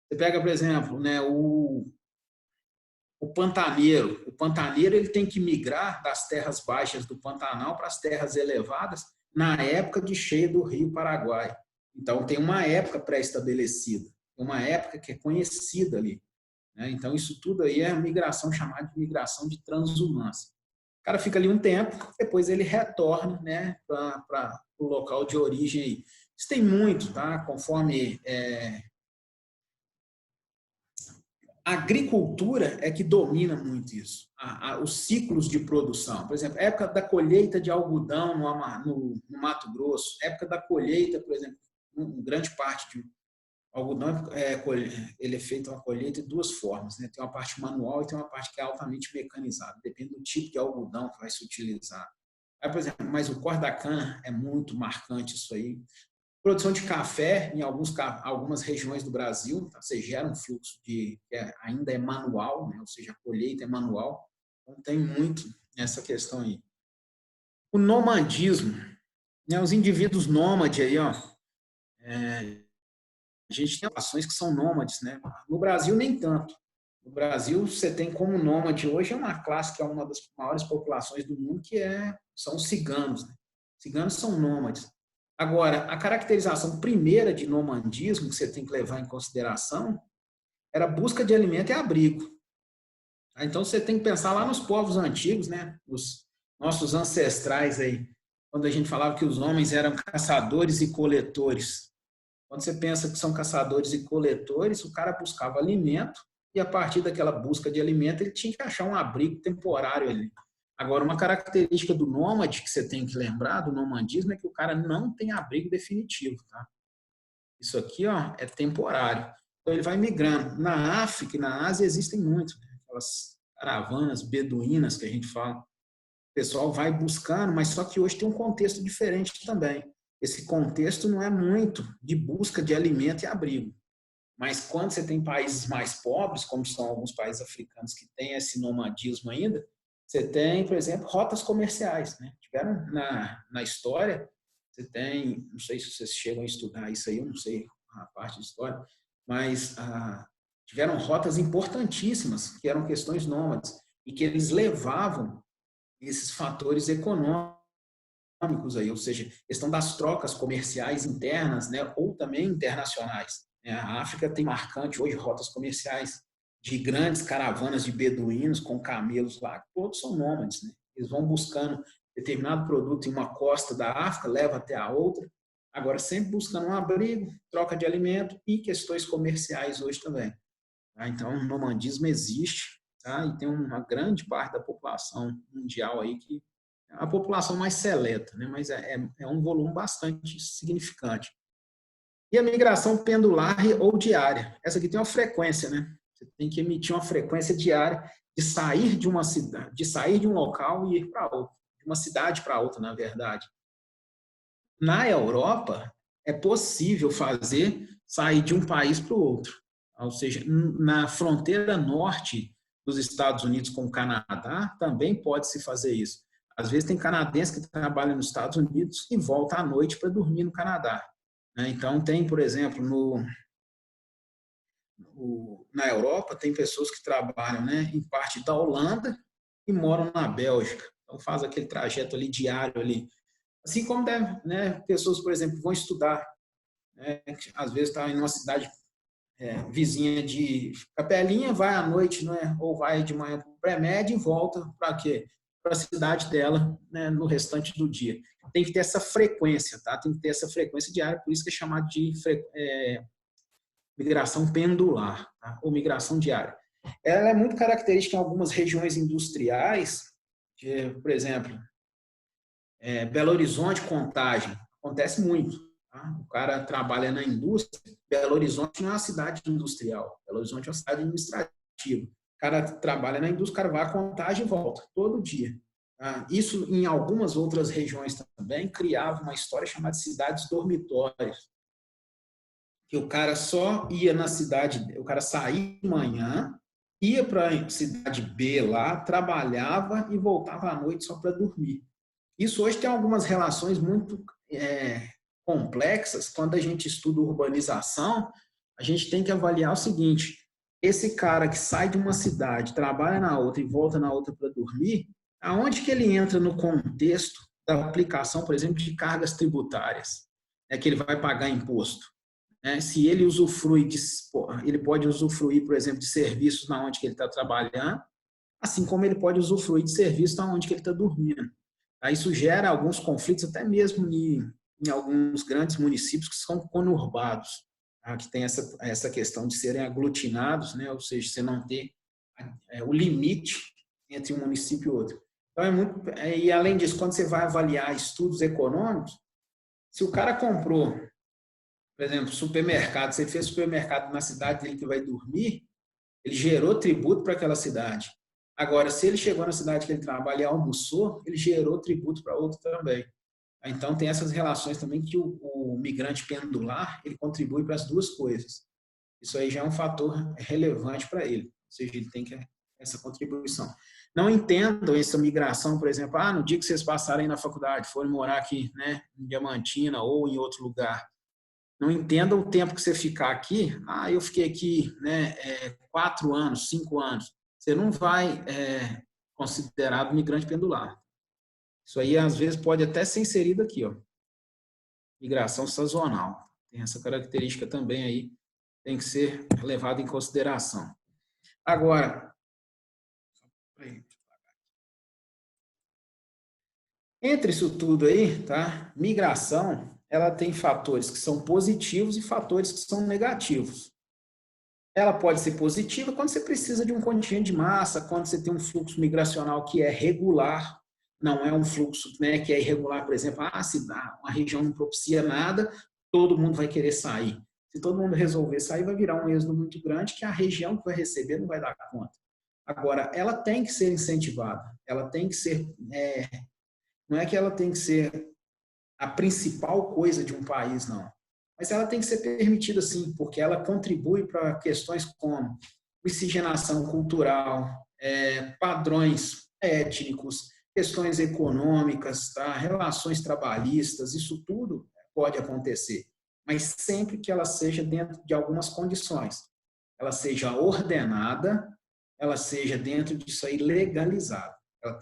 Você pega, por exemplo, né, o pantaneiro. O pantaneiro ele tem que migrar das terras baixas do Pantanal para as terras elevadas na época de cheia do Rio Paraguai. Então, tem uma época pré-estabelecida, uma época que é conhecida ali. Então, isso tudo aí é migração chamada de migração de transumância. O cara fica ali um tempo, depois ele retorna, né, para o local de origem. Aí. Isso tem muito, tá? Conforme a agricultura é que domina muito isso, os ciclos de produção. Por exemplo, época da colheita de algodão no Mato Grosso, época da colheita, por exemplo, grande parte de algodão ele é feito uma colheita de duas formas, né? Tem uma parte manual e tem uma parte que é altamente mecanizada, depende do tipo de algodão que vai se utilizar. Aí, por exemplo, mas o corte da cana é muito marcante isso aí. Produção de café em algumas regiões do Brasil, tá? Você gera um fluxo que ainda é manual, né? Ou seja, a colheita é manual, então tem muito essa questão aí. O nomadismo, né? Os indivíduos nômades aí, ó, a gente tem ações que são nômades, né? No Brasil, nem tanto. No Brasil, você tem como nômade hoje é uma classe que é uma das maiores populações do mundo, que são os ciganos. Né? Ciganos são nômades. Agora, a caracterização primeira de nomadismo que você tem que levar em consideração era busca de alimento e abrigo. Então, você tem que pensar lá nos povos antigos, né? Os nossos ancestrais aí, quando a gente falava que os homens eram caçadores e coletores. Quando você pensa que são caçadores e coletores, o cara buscava alimento e a partir daquela busca de alimento ele tinha que achar um abrigo temporário ali. Agora, uma característica do nômade que você tem que lembrar, do nomadismo, é que o cara não tem abrigo definitivo, tá? Isso aqui, ó, é temporário. Então, ele vai migrando. Na África e na Ásia existem muito, né? Aquelas caravanas beduínas que a gente fala. O pessoal vai buscando, mas só que hoje tem um contexto diferente também. Esse contexto não é muito de busca de alimento e abrigo. Mas quando você tem países mais pobres, como são alguns países africanos que têm esse nomadismo ainda, você tem, por exemplo, rotas comerciais. Né? Tiveram na história, você tem, não sei se vocês chegam a estudar isso aí, eu não sei a parte de história, mas tiveram rotas importantíssimas, que eram questões nômades, e que eles levavam esses fatores econômicos aí, ou seja, questão das trocas comerciais internas, né, ou também internacionais. A África tem marcante hoje rotas comerciais de grandes caravanas de beduínos com camelos lá, todos são nômades, né? Eles vão buscando determinado produto em uma costa da África, leva até a outra, agora sempre buscando um abrigo, troca de alimento e questões comerciais hoje também. Tá? Então, o nomadismo existe, tá? E tem uma grande parte da população mundial aí que é a população mais seleta, né? Mas é um volume bastante significante. E a migração pendular ou diária. Essa aqui tem uma frequência, né? Você tem que emitir uma frequência diária de sair de uma cidade, de sair de um local e ir para outro, de uma cidade para outra, na verdade. Na Europa, é possível fazer sair de um país para o outro. Ou seja, na fronteira norte dos Estados Unidos com o Canadá, também pode-se fazer isso. Às vezes tem canadenses que trabalham nos Estados Unidos e voltam à noite para dormir no Canadá. Então, tem, por exemplo, na Europa, tem pessoas que trabalham, né, em parte da Holanda e moram na Bélgica. Então, faz aquele trajeto ali diário ali. Assim como deve, né, pessoas, por exemplo, vão estudar, né, às vezes está em uma cidade vizinha de Capelinha, vai à noite, né, ou vai de manhã para o pré-médio e volta para quê? Para a cidade dela, né, no restante do dia. Tem que ter essa frequência, tá? Tem que ter essa frequência diária, por isso que é chamado de migração pendular, tá? Ou migração diária. Ela é muito característica em algumas regiões industriais, por exemplo, Belo Horizonte, Contagem, acontece muito. Tá? O cara trabalha na indústria, Belo Horizonte não é uma cidade industrial, Belo Horizonte é uma cidade administrativa. O cara trabalha na indústria, o cara vai a Contagem e volta, todo dia. Tá? Isso, em algumas outras regiões também, criava uma história chamada cidades dormitórias, que o cara só ia na cidade, o cara saía de manhã, ia para a cidade B lá, trabalhava e voltava à noite só para dormir. Isso hoje tem algumas relações muito complexas. Quando a gente estuda urbanização, a gente tem que avaliar o seguinte: esse cara que sai de uma cidade, trabalha na outra e volta na outra para dormir, aonde que ele entra no contexto da aplicação, por exemplo, de cargas tributárias? É que ele vai pagar imposto. Se ele usufrui ele pode usufruir, por exemplo, de serviços na onde que ele está trabalhando, assim como ele pode usufruir de serviços na onde que ele está dormindo. Isso gera alguns conflitos, até mesmo em alguns grandes municípios que são conurbados, tá? Que tem essa questão de serem aglutinados, né? Ou seja, você não ter o limite entre um município e outro. Então, e além disso, quando você vai avaliar estudos econômicos, se o cara comprou, por exemplo, supermercado, você fez supermercado na cidade dele que vai dormir, ele gerou tributo para aquela cidade. Agora, se ele chegou na cidade que ele trabalha e almoçou, ele gerou tributo para outro também. Então, tem essas relações também que o migrante pendular, ele contribui para as duas coisas. Isso aí já é um fator relevante para ele. Ou seja, ele tem que essa contribuição. Não entendam essa migração, por exemplo, no dia que vocês passarem na faculdade, forem morar aqui, né, em Diamantina ou em outro lugar, não entenda o tempo que você ficar aqui. Eu fiquei aqui, né, 4 anos, 5 anos. Você não vai considerado migrante pendular. Isso aí, às vezes, pode até ser inserido aqui, ó. Migração sazonal. Tem essa característica também aí, tem que ser levado em consideração. Agora, Entre isso tudo aí, tá? Migração, ela tem fatores que são positivos e fatores que são negativos. Ela pode ser positiva quando você precisa de um contingente de massa, quando você tem um fluxo migracional que é regular, não é um fluxo, né, que é irregular, por exemplo, se uma região não propicia nada, todo mundo vai querer sair. Se todo mundo resolver sair, vai virar um êxodo muito grande que a região que vai receber não vai dar conta. Agora, ela tem que ser incentivada, ela tem que ser, não é que ela tem que ser a principal coisa de um país, não. Mas ela tem que ser permitida, sim, porque ela contribui para questões como miscigenação cultural, padrões étnicos, questões econômicas, tá? Relações trabalhistas, isso tudo pode acontecer, mas sempre que ela seja dentro de algumas condições. Ela seja ordenada, ela seja dentro disso aí legalizada.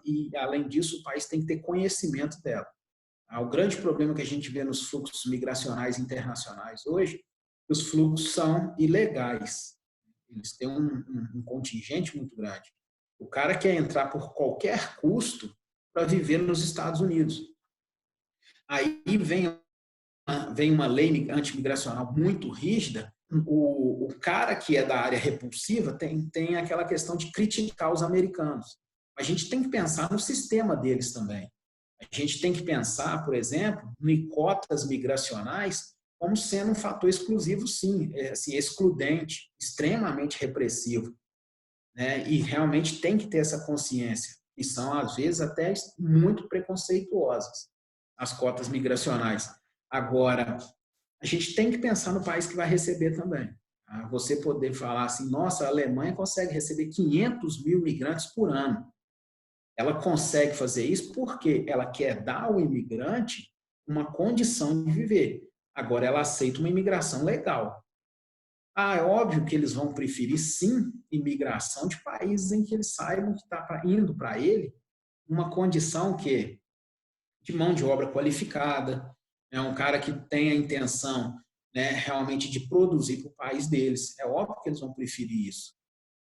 E, além disso, o país tem que ter conhecimento dela. O grande problema que a gente vê nos fluxos migracionais internacionais hoje, os fluxos são ilegais. Eles têm um contingente muito grande. O cara quer entrar por qualquer custo para viver nos Estados Unidos. Aí vem uma lei antimigracional muito rígida. O cara que é da área repulsiva tem aquela questão de criticar os americanos. A gente tem que pensar no sistema deles também. A gente tem que pensar, por exemplo, em cotas migracionais como sendo um fator exclusivo, sim, assim, excludente, extremamente repressivo, né? E realmente tem que ter essa consciência. E são, às vezes, até muito preconceituosas, as cotas migracionais. Agora, a gente tem que pensar no país que vai receber também. Tá? Você poder falar assim, nossa, a Alemanha consegue receber 500 mil migrantes por ano. Ela consegue fazer isso porque ela quer dar ao imigrante uma condição de viver. Agora, ela aceita uma imigração legal. É óbvio que eles vão preferir, sim, imigração de países em que eles saibam que está indo para ele uma condição que de mão de obra qualificada, é um cara que tem a intenção, né, realmente de produzir para o país deles. É óbvio que eles vão preferir isso.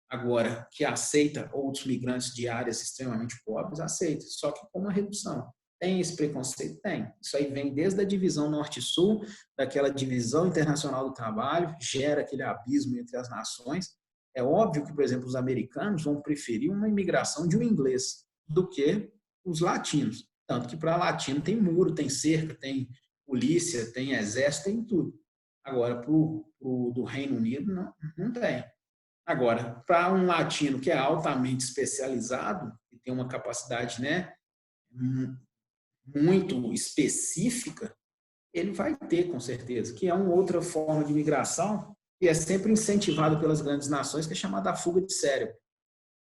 Agora, que aceita outros migrantes de áreas extremamente pobres, aceita, só que com uma redução. Tem esse preconceito? Tem. Isso aí vem desde a divisão norte-sul, daquela divisão internacional do trabalho, gera aquele abismo entre as nações. É óbvio que, por exemplo, os americanos vão preferir uma imigração de um inglês do que os latinos. Tanto que para latino tem muro, tem cerca, tem polícia, tem exército, tem tudo. Agora, para o do Reino Unido, não tem. Agora, para um latino que é altamente especializado e tem uma capacidade, né, muito específica, ele vai ter, com certeza, que é uma outra forma de migração que é sempre incentivada pelas grandes nações, que é chamada fuga de cérebro.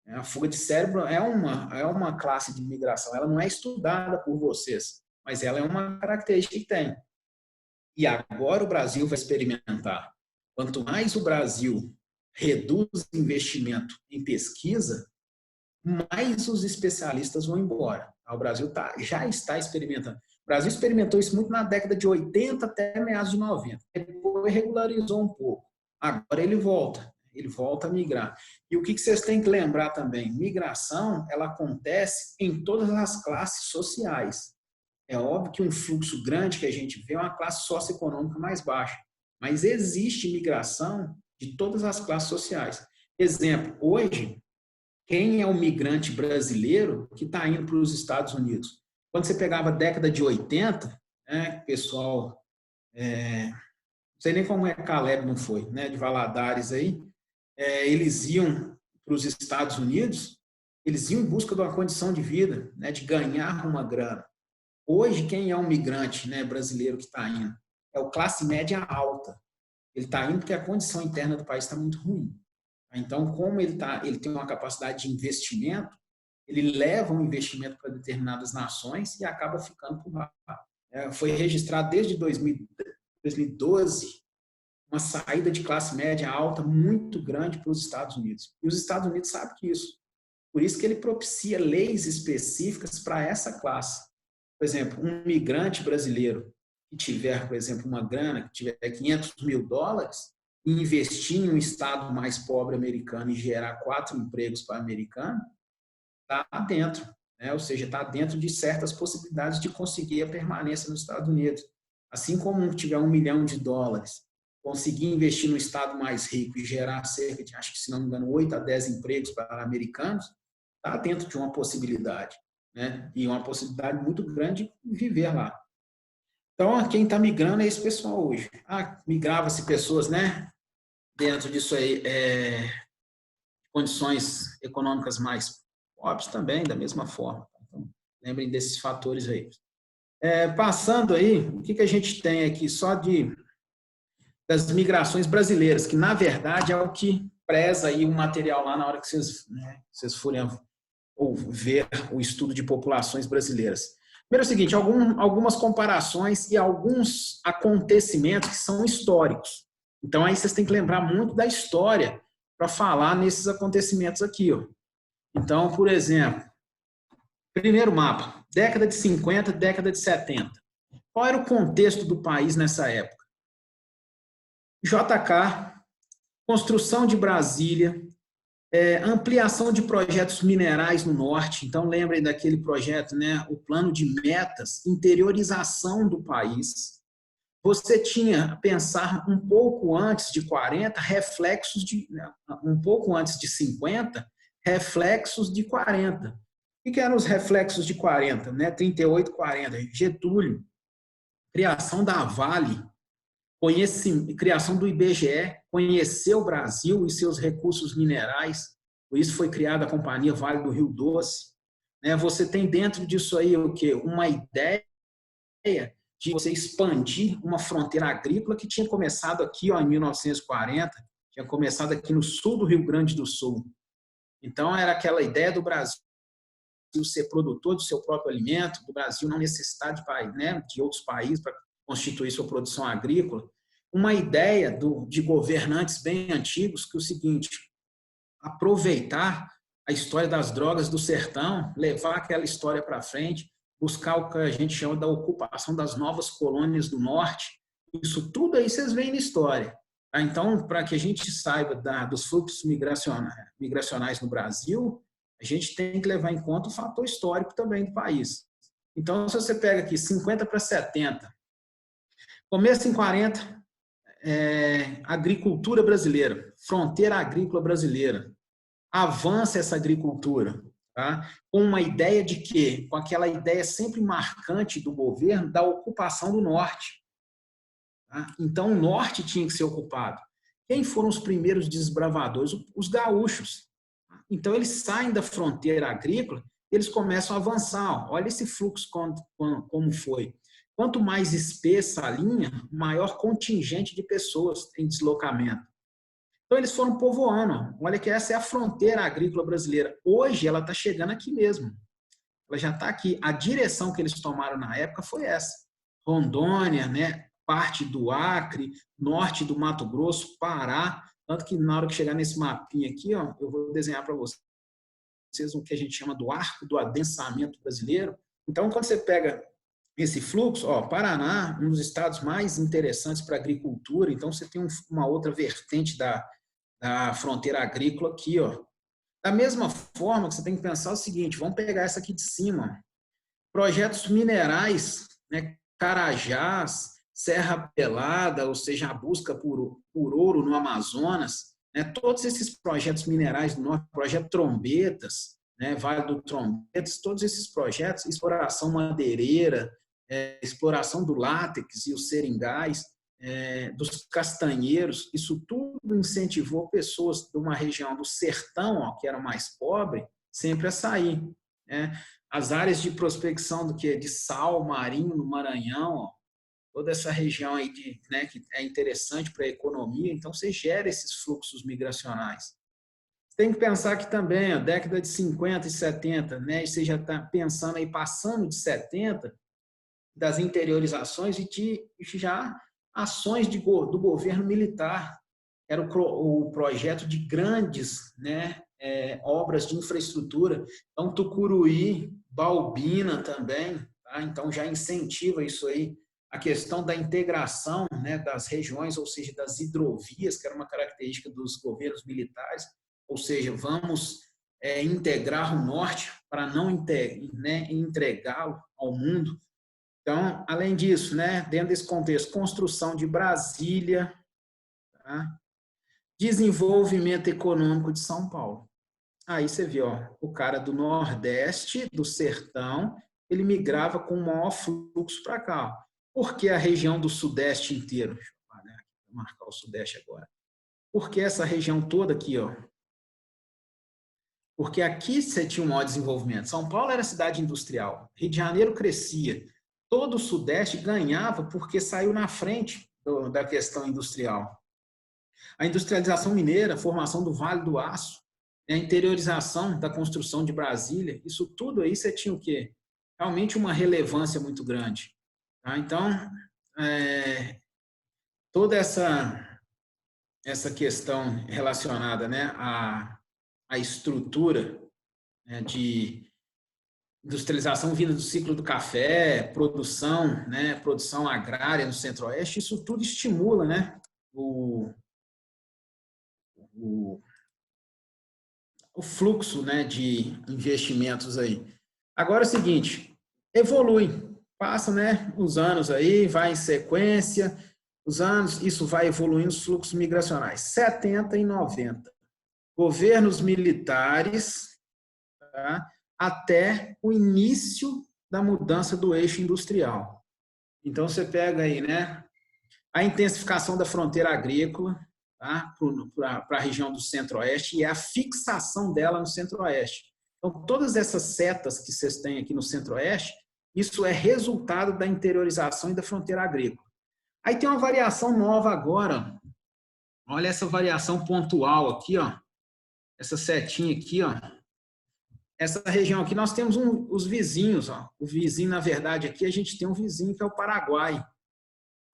A fuga de cérebro é uma classe de migração, ela não é estudada por vocês, mas ela é uma característica que tem. E agora o Brasil vai experimentar. Quanto mais o Brasil reduz investimento em pesquisa, mais os especialistas vão embora. O Brasil já está experimentando. O Brasil experimentou isso muito na década de 80 até meados de 90. Depois regularizou um pouco. Agora ele volta a migrar. E o que vocês têm que lembrar também? Migração, ela acontece em todas as classes sociais. É óbvio que um fluxo grande que a gente vê é uma classe socioeconômica mais baixa, mas existe migração de todas as classes sociais. Exemplo, hoje, quem é o migrante brasileiro que está indo para os Estados Unidos? Quando você pegava a década de 80, né, pessoal, não sei nem como é que Caleb não foi, né, de Valadares aí, eles iam para os Estados Unidos, eles iam em busca de uma condição de vida, né, de ganhar uma grana. Hoje, quem é um migrante, né, brasileiro que está indo? É o classe média alta. Ele está indo porque a condição interna do país está muito ruim. Então, como ele tem uma capacidade de investimento, ele leva um investimento para determinadas nações e acaba ficando por lá. Foi registrado desde 2012 uma saída de classe média alta muito grande para os Estados Unidos. E os Estados Unidos sabem disso. Por isso que ele propicia leis específicas para essa classe. Por exemplo, um migrante brasileiro que tiver, por exemplo, uma grana, que tiver $500 mil, e investir em um estado mais pobre americano e gerar 4 empregos para o americano, está dentro. né? Ou seja, está dentro de certas possibilidades de conseguir a permanência nos Estados Unidos. Assim como tiver $1 milhão, conseguir investir no estado mais rico e gerar cerca de, acho que se não me engano, 8 a 10 empregos para americanos, está dentro de uma possibilidade, né? E uma possibilidade muito grande de viver lá. Então, quem está migrando é esse pessoal hoje. Migrava-se pessoas, né? Dentro disso aí, condições econômicas mais pobres também, da mesma forma. Então, lembrem desses fatores aí. Passando aí, o que a gente tem aqui só das migrações brasileiras, que na verdade é o que preza aí o material lá na hora que vocês forem ou ver o estudo de populações brasileiras. Primeiro é o seguinte, algumas comparações e alguns acontecimentos que são históricos. Então, aí vocês têm que lembrar muito da história para falar nesses acontecimentos aqui. Ó. Então, por exemplo, primeiro mapa, década de 50, década de 70. Qual era o contexto do país nessa época? JK, construção de Brasília, ampliação de projetos minerais no norte. Então, lembrem daquele projeto, né? O plano de metas, interiorização do país. Você tinha pensar um pouco antes de 40, reflexos de um pouco antes de 50, reflexos de 40. O que eram os reflexos de 40, né? 38, 40. Getúlio, criação da Vale, criação do IBGE, conhecer o Brasil e seus recursos minerais. Por isso foi criada a Companhia Vale do Rio Doce. Você tem dentro disso aí o quê? Uma ideia de você expandir uma fronteira agrícola que tinha começado aqui ó, em 1940, tinha começado aqui no sul do Rio Grande do Sul. Então, era aquela ideia do Brasil ser produtor do seu próprio alimento, do Brasil não necessitar de outros países para constituir sua produção agrícola. Uma ideia de governantes bem antigos que é o seguinte, aproveitar a história das drogas do sertão, levar aquela história para frente, buscar o que a gente chama da ocupação das novas colônias do norte. Isso tudo aí vocês veem na história. Então, para que a gente saiba dos fluxos migracionais no Brasil, a gente tem que levar em conta o fator histórico também do país. Então, se você pega aqui 50 para 70, começa em 40, agricultura brasileira, fronteira agrícola brasileira, avança essa agricultura, tá? Com uma ideia de quê? Com aquela ideia sempre marcante do governo da ocupação do norte. Tá? Então, o norte tinha que ser ocupado. Quem foram os primeiros desbravadores? Os gaúchos. Então, eles saem da fronteira agrícola e eles começam a avançar. Olha esse fluxo como foi. Quanto mais espessa a linha, maior contingente de pessoas em deslocamento. Então, eles foram povoando. Olha que essa é a fronteira agrícola brasileira. Hoje, ela está chegando aqui mesmo. Ela já está aqui. A direção que eles tomaram na época foi essa. Rondônia, né? Parte do Acre, norte do Mato Grosso, Pará. Tanto que na hora que chegar nesse mapinha aqui, ó, eu vou desenhar para vocês o que a gente chama do arco do adensamento brasileiro. Então, quando você pega esse fluxo, ó, Paraná, um dos estados mais interessantes para a agricultura, então você tem uma outra vertente da fronteira agrícola aqui, ó. Da mesma forma que você tem que pensar o seguinte, vamos pegar essa aqui de cima, projetos minerais, né, Carajás, Serra Pelada, ou seja, a busca por ouro no Amazonas, né, todos esses projetos minerais do norte, projeto Trombetas, né, Vale do Trombetas, todos esses projetos, exploração madeireira, exploração do látex e os seringais, dos castanheiros, isso tudo incentivou pessoas de uma região do sertão, ó, que era mais pobre, sempre a sair. Né? As áreas de prospecção de sal marinho no Maranhão, ó, toda essa região aí né, que é interessante para a economia, então você gera esses fluxos migracionais. Tem que pensar que também, a década de 50 e 70, né, você já está pensando aí, passando de 70, das interiorizações e de já ações do governo militar. Era o projeto de grandes, né, obras de infraestrutura. Então, Tucuruí, Baubina também, tá? Então já incentiva isso aí. A questão da integração, né, das regiões, ou seja, das hidrovias, que era uma característica dos governos militares, ou seja, vamos integrar o norte para não entregá-lo ao mundo. Então, além disso, né, dentro desse contexto, construção de Brasília, tá? Desenvolvimento econômico de São Paulo. Aí você vê, ó, o cara do Nordeste, do Sertão, ele migrava com o maior fluxo para cá. Ó. Por que a região do Sudeste inteiro? Deixa eu marcar o Sudeste agora. Por que essa região toda aqui, ó? Porque aqui você tinha um maior desenvolvimento. São Paulo era cidade industrial. Rio de Janeiro crescia. Todo o Sudeste ganhava porque saiu na frente da questão industrial. A industrialização mineira, a formação do Vale do Aço, a interiorização da construção de Brasília, isso tudo aí você tinha o quê? Realmente uma relevância muito grande. Tá? Então, toda essa questão relacionada, né, à estrutura, né, de industrialização vinda do ciclo do café, produção, né, produção agrária no Centro-Oeste, isso tudo estimula, né, o fluxo, né, de investimentos aí. Agora é o seguinte, evolui, passa, né, os anos aí, vai em sequência, os anos, isso vai evoluindo os fluxos migracionais. 70 e 90. Governos militares, tá, até o início da mudança do eixo industrial. Então, você pega aí, né, a intensificação da fronteira agrícola, tá, para a região do Centro-Oeste e a fixação dela no Centro-Oeste. Então, todas essas setas que vocês têm aqui no Centro-Oeste, isso é resultado da interiorização e da fronteira agrícola. Aí tem uma variação nova agora. Olha essa variação pontual aqui, ó. Essa setinha aqui, ó. Essa região aqui, nós temos os vizinhos, ó. O vizinho, na verdade, aqui a gente tem um vizinho que é o Paraguai.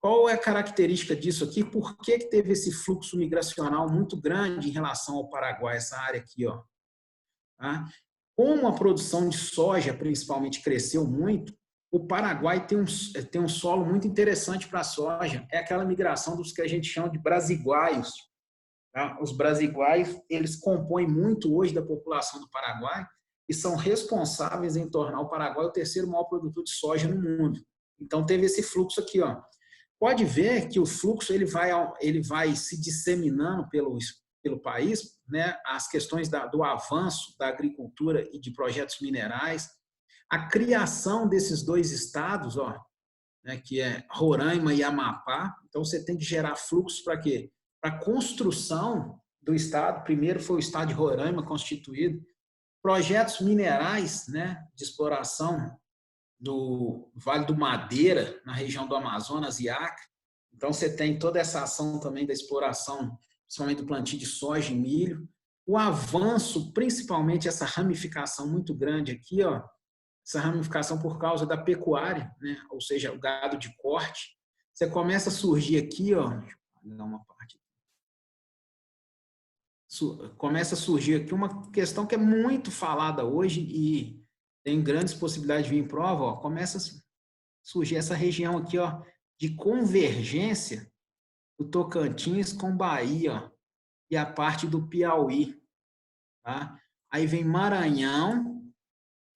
Qual é a característica disso aqui? Por que teve esse fluxo migracional muito grande em relação ao Paraguai, essa área aqui, ó? Tá? Como a produção de soja, principalmente, cresceu muito, o Paraguai tem um solo muito interessante para a soja. É aquela migração dos que a gente chama de brasiguaios. Tá? Os brasiguaios, eles compõem muito hoje da população do Paraguai e são responsáveis em tornar o Paraguai o terceiro maior produtor de soja no mundo. Então, teve esse fluxo aqui, ó. Pode ver que o fluxo ele vai se disseminando pelo país, né? As questões do avanço da agricultura e de projetos minerais, a criação desses dois estados, ó, né, que é Roraima e Amapá. Então, você tem que gerar fluxos para quê? Para a construção do estado. Primeiro foi o estado de Roraima constituído. Projetos minerais, né, de exploração do Vale do Madeira, na região do Amazonas e Acre. Então, você tem toda essa ação também da exploração, principalmente do plantio de soja e milho. O avanço, principalmente essa ramificação muito grande aqui, ó, essa ramificação por causa da pecuária, né? Ou seja, o gado de corte. Você começa a surgir aqui, ó, deixa eu dar uma parte. Começa a surgir aqui uma questão que é muito falada hoje e tem grandes possibilidades de vir em prova, ó, começa a surgir essa região aqui, ó, de convergência do Tocantins com Bahia, ó, e a parte do Piauí, tá? Aí vem Maranhão,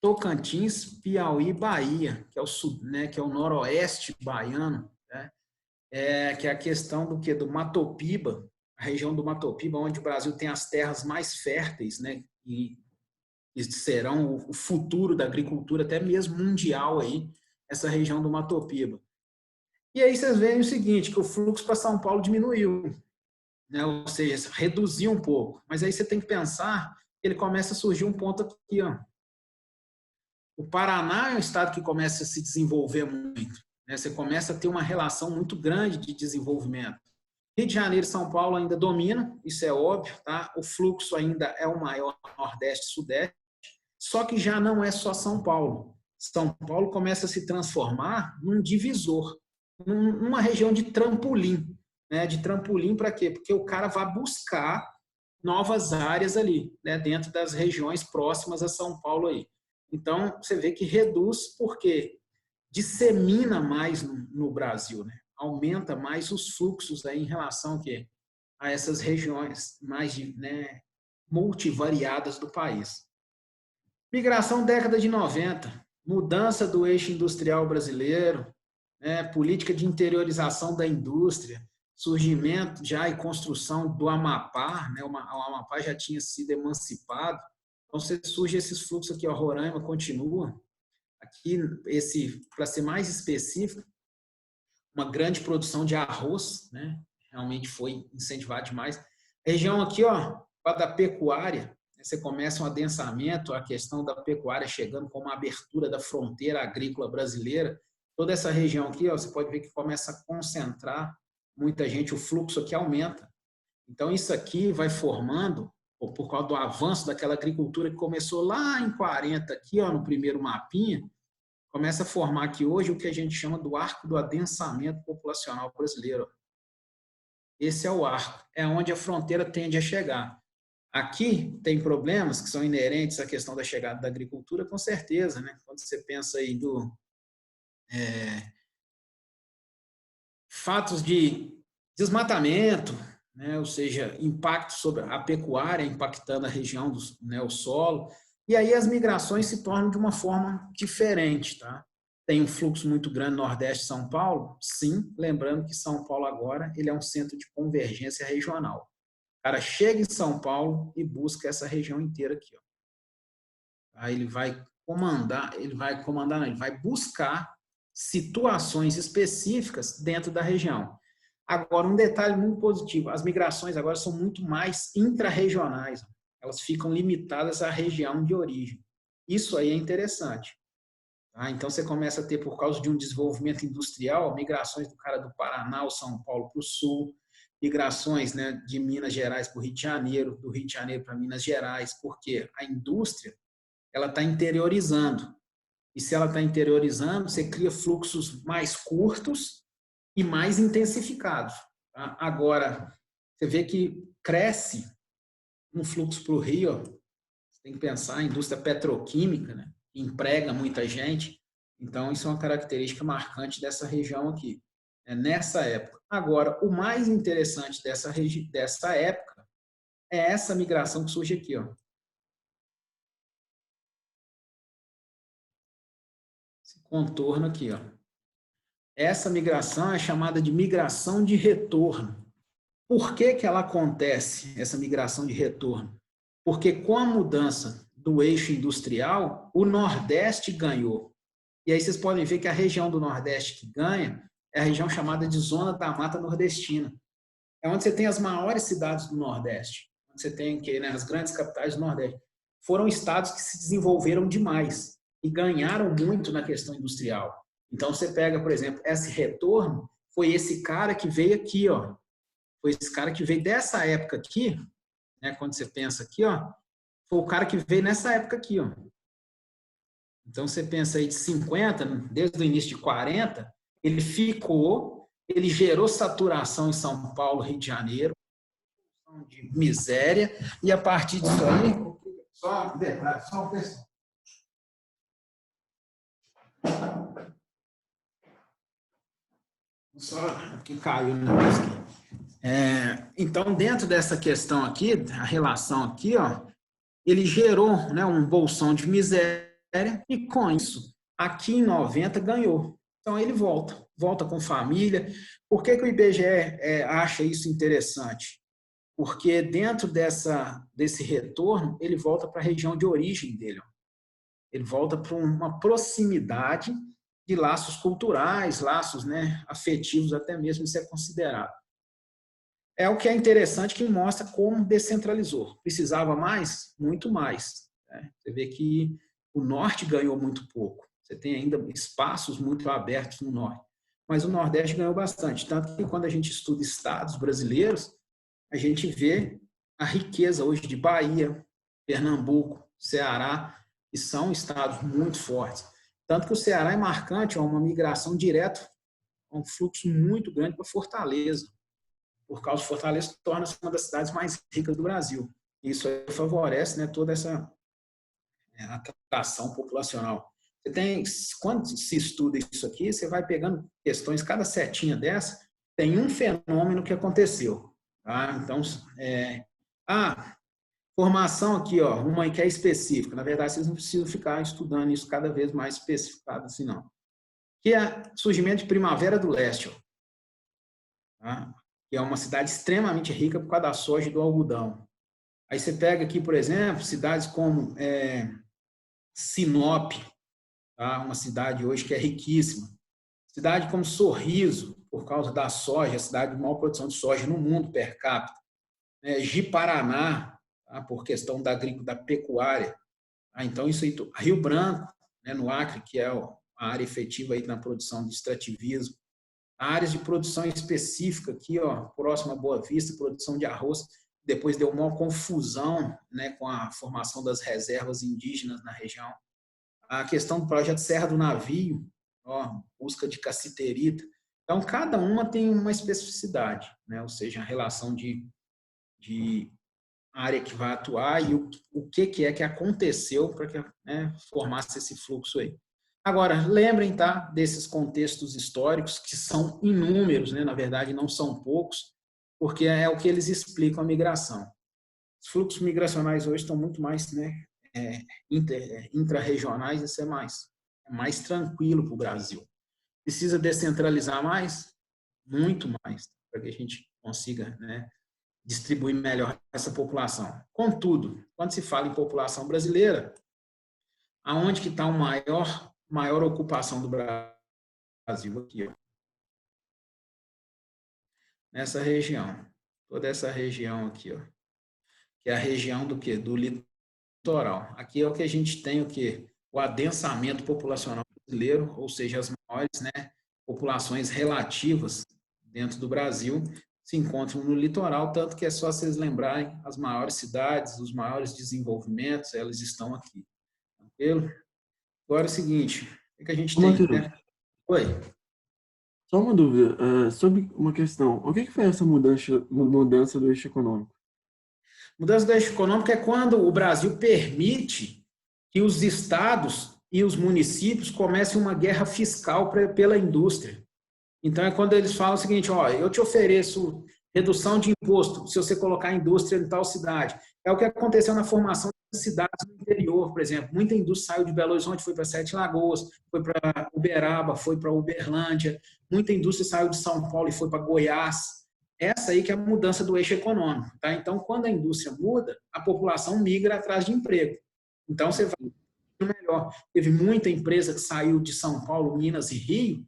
Tocantins, Piauí, Bahia, que é o sul, né, que é o noroeste baiano, né? Que é a questão do que do Matopiba, a região do Matopiba, onde o Brasil tem as terras mais férteis, né? E serão o futuro da agricultura, até mesmo mundial aí, essa região do Matopiba. E aí vocês veem o seguinte, que o fluxo para São Paulo diminuiu, né? Ou seja, reduziu um pouco. Mas aí você tem que pensar que ele começa a surgir um ponto aqui, ó. O Paraná é um estado que começa a se desenvolver muito, né? Você começa a ter uma relação muito grande de desenvolvimento. Rio de Janeiro e São Paulo ainda dominam, isso é óbvio, tá? O fluxo ainda é o maior Nordeste e Sudeste, só que já não é só São Paulo. São Paulo começa a se transformar num divisor, numa região de trampolim. Né? De trampolim para quê? Porque o cara vai buscar novas áreas ali, né? Dentro das regiões próximas a São Paulo aí. Então, você vê que reduz porque dissemina mais no Brasil, né? Aumenta mais os fluxos aí em relação a essas regiões mais, né, multivariadas do país. Migração década de 90, mudança do eixo industrial brasileiro, né, política de interiorização da indústria, surgimento já e construção do Amapá, né, o Amapá já tinha sido emancipado, então surge esses fluxos aqui, ó, Roraima continua, aqui, para ser mais específico, uma grande produção de arroz, né, realmente foi incentivado demais. Região aqui, ó, da pecuária, você começa um adensamento, a questão da pecuária chegando com uma abertura da fronteira agrícola brasileira. Toda essa região aqui, ó, você pode ver que começa a concentrar muita gente, o fluxo aqui aumenta. Então, isso aqui vai formando, por causa do avanço daquela agricultura que começou lá em 40, aqui, ó, no primeiro mapinha, começa a formar aqui hoje o que a gente chama do arco do adensamento populacional brasileiro. Esse é o arco, é onde a fronteira tende a chegar. Aqui tem problemas que são inerentes à questão da chegada da agricultura, com certeza, né? Quando você pensa aí do fatos de desmatamento, né? Ou seja, impacto sobre a pecuária, impactando a região, né? O solo, e aí as migrações se tornam de uma forma diferente, tá? Tem um fluxo muito grande no Nordeste de São Paulo? Sim, lembrando que São Paulo agora ele é um centro de convergência regional. O cara chega em São Paulo e busca essa região inteira aqui, ó. Aí ele vai comandar, não, ele vai buscar situações específicas dentro da região. Agora, um detalhe muito positivo, as migrações agora são muito mais intra-regionais, elas ficam limitadas à região de origem. Isso aí é interessante. Tá? Então, você começa a ter, por causa de um desenvolvimento industrial, migrações do cara do Paraná ou São Paulo para o Sul, migrações, né, de Minas Gerais para o Rio de Janeiro, do Rio de Janeiro para Minas Gerais, porque a indústria ela está interiorizando. E se ela está interiorizando, você cria fluxos mais curtos e mais intensificados. Tá? Agora, você vê que cresce um fluxo para o Rio, ó, você tem que pensar, a indústria petroquímica, né, que emprega muita gente, então isso é uma característica marcante dessa região aqui, nessa época. Agora, o mais interessante dessa época é essa migração que surge aqui, ó. Esse contorno aqui, ó. Essa migração é chamada de migração de retorno. Por que que ela acontece, essa migração de retorno? Porque com a mudança do eixo industrial, o Nordeste ganhou. E aí vocês podem ver que a região do Nordeste que ganha é a região chamada de Zona da Mata Nordestina. É onde você tem as maiores cidades do Nordeste. Onde você tem né, as grandes capitais do Nordeste. Foram estados que se desenvolveram demais e ganharam muito na questão industrial. Então, você pega, por exemplo, esse retorno, foi esse cara que veio aqui, ó. Foi esse cara que veio dessa época aqui, né, quando você pensa aqui, ó, foi o cara que veio nessa época aqui, ó. Então, você pensa aí de 50, desde o início de 40, ele ficou, ele gerou saturação em São Paulo, Rio de Janeiro, de miséria, e a partir disso aí, só um detalhe, só uma questão. Só que caiu no negócio aqui. Então, dentro dessa questão aqui, a relação aqui, ó, ele gerou, né, um bolsão de miséria e, com isso, aqui em 90 ganhou. Então, ele volta com família. Por que que o IBGE acha isso interessante? Porque dentro desse retorno, ele volta para a região de origem dele. Ó. Ele volta para uma proximidade de laços culturais, laços, né, afetivos, até mesmo isso é considerado. É o que é interessante, que mostra como descentralizou. Precisava mais? Muito mais. Né? Você vê que o Norte ganhou muito pouco. Você tem ainda espaços muito abertos no Norte. Mas o Nordeste ganhou bastante. Tanto que quando a gente estuda estados brasileiros, a gente vê a riqueza hoje de Bahia, Pernambuco, Ceará, que são estados muito fortes. Tanto que o Ceará é marcante, é uma migração direta, um fluxo muito grande para Fortaleza. Por causa de Fortaleza, torna-se uma das cidades mais ricas do Brasil. Isso favorece, né, toda essa atração populacional. Você tem, quando se estuda isso aqui, você vai pegando questões, cada setinha dessa tem um fenômeno que aconteceu. Tá? Então, Formação aqui, ó, uma que é específica. Na verdade, vocês não precisam ficar estudando isso cada vez mais especificado assim, não. Que é surgimento de Primavera do Leste, ó, tá? Que é uma cidade extremamente rica por causa da soja e do algodão. Aí você pega aqui, por exemplo, cidades como Sinop, tá? Uma cidade hoje que é riquíssima. Cidade como Sorriso, por causa da soja, a cidade de maior produção de soja no mundo per capita. Ji-Paraná, tá? Por questão da pecuária. Então, isso aí, Rio Branco, né, no Acre, que é a área efetiva aí na produção de extrativismo. Áreas de produção específica aqui, ó, próxima a Boa Vista, produção de arroz. Depois deu uma confusão, né, com a formação das reservas indígenas na região. A questão do projeto Serra do Navio, ó, busca de cassiterita. Então, cada uma tem uma especificidade, né? Ou seja, a relação de área que vai atuar e o que é que aconteceu para que, né, formasse esse fluxo aí. Agora, lembrem, tá, desses contextos históricos, que são inúmeros, né? Na verdade, não são poucos, porque é o que eles explicam a migração. Os fluxos migracionais hoje estão muito mais, né, intra-regionais, isso é mais tranquilo para o Brasil. Precisa descentralizar mais? Muito mais, para que a gente consiga, né, distribuir melhor essa população. Contudo, quando se fala em população brasileira, aonde que está a maior ocupação do Brasil? Aqui, ó. Nessa região. Toda essa região aqui, ó. Que é a região do quê? Do litoral. Aqui é o que a gente tem, o quê? O adensamento populacional brasileiro, ou seja, as maiores, né, populações relativas dentro do Brasil se encontram no litoral, tanto que é só vocês lembrarem, as maiores cidades, os maiores desenvolvimentos, elas estão aqui. Tranquilo? Agora é o seguinte, o que a gente Ô, tem, Matheus, né? Oi. só uma dúvida, sobre uma questão. O que foi essa mudança do eixo econômico? Mudança do eixo econômico é quando o Brasil permite que os estados e os municípios comecem uma guerra fiscal pela indústria. Então, é quando eles falam o seguinte, ó, eu te ofereço redução de imposto se você colocar indústria em tal cidade. É o que aconteceu na formação das cidades no interior, por exemplo. Muita indústria saiu de Belo Horizonte, foi para Sete Lagoas, foi para Uberaba, foi para Uberlândia. Muita indústria saiu de São Paulo e foi para Goiás. Essa aí que é a mudança do eixo econômico. Tá? Então, quando a indústria muda, a população migra atrás de emprego. Então, você vai melhor. Teve muita empresa que saiu de São Paulo, Minas e Rio,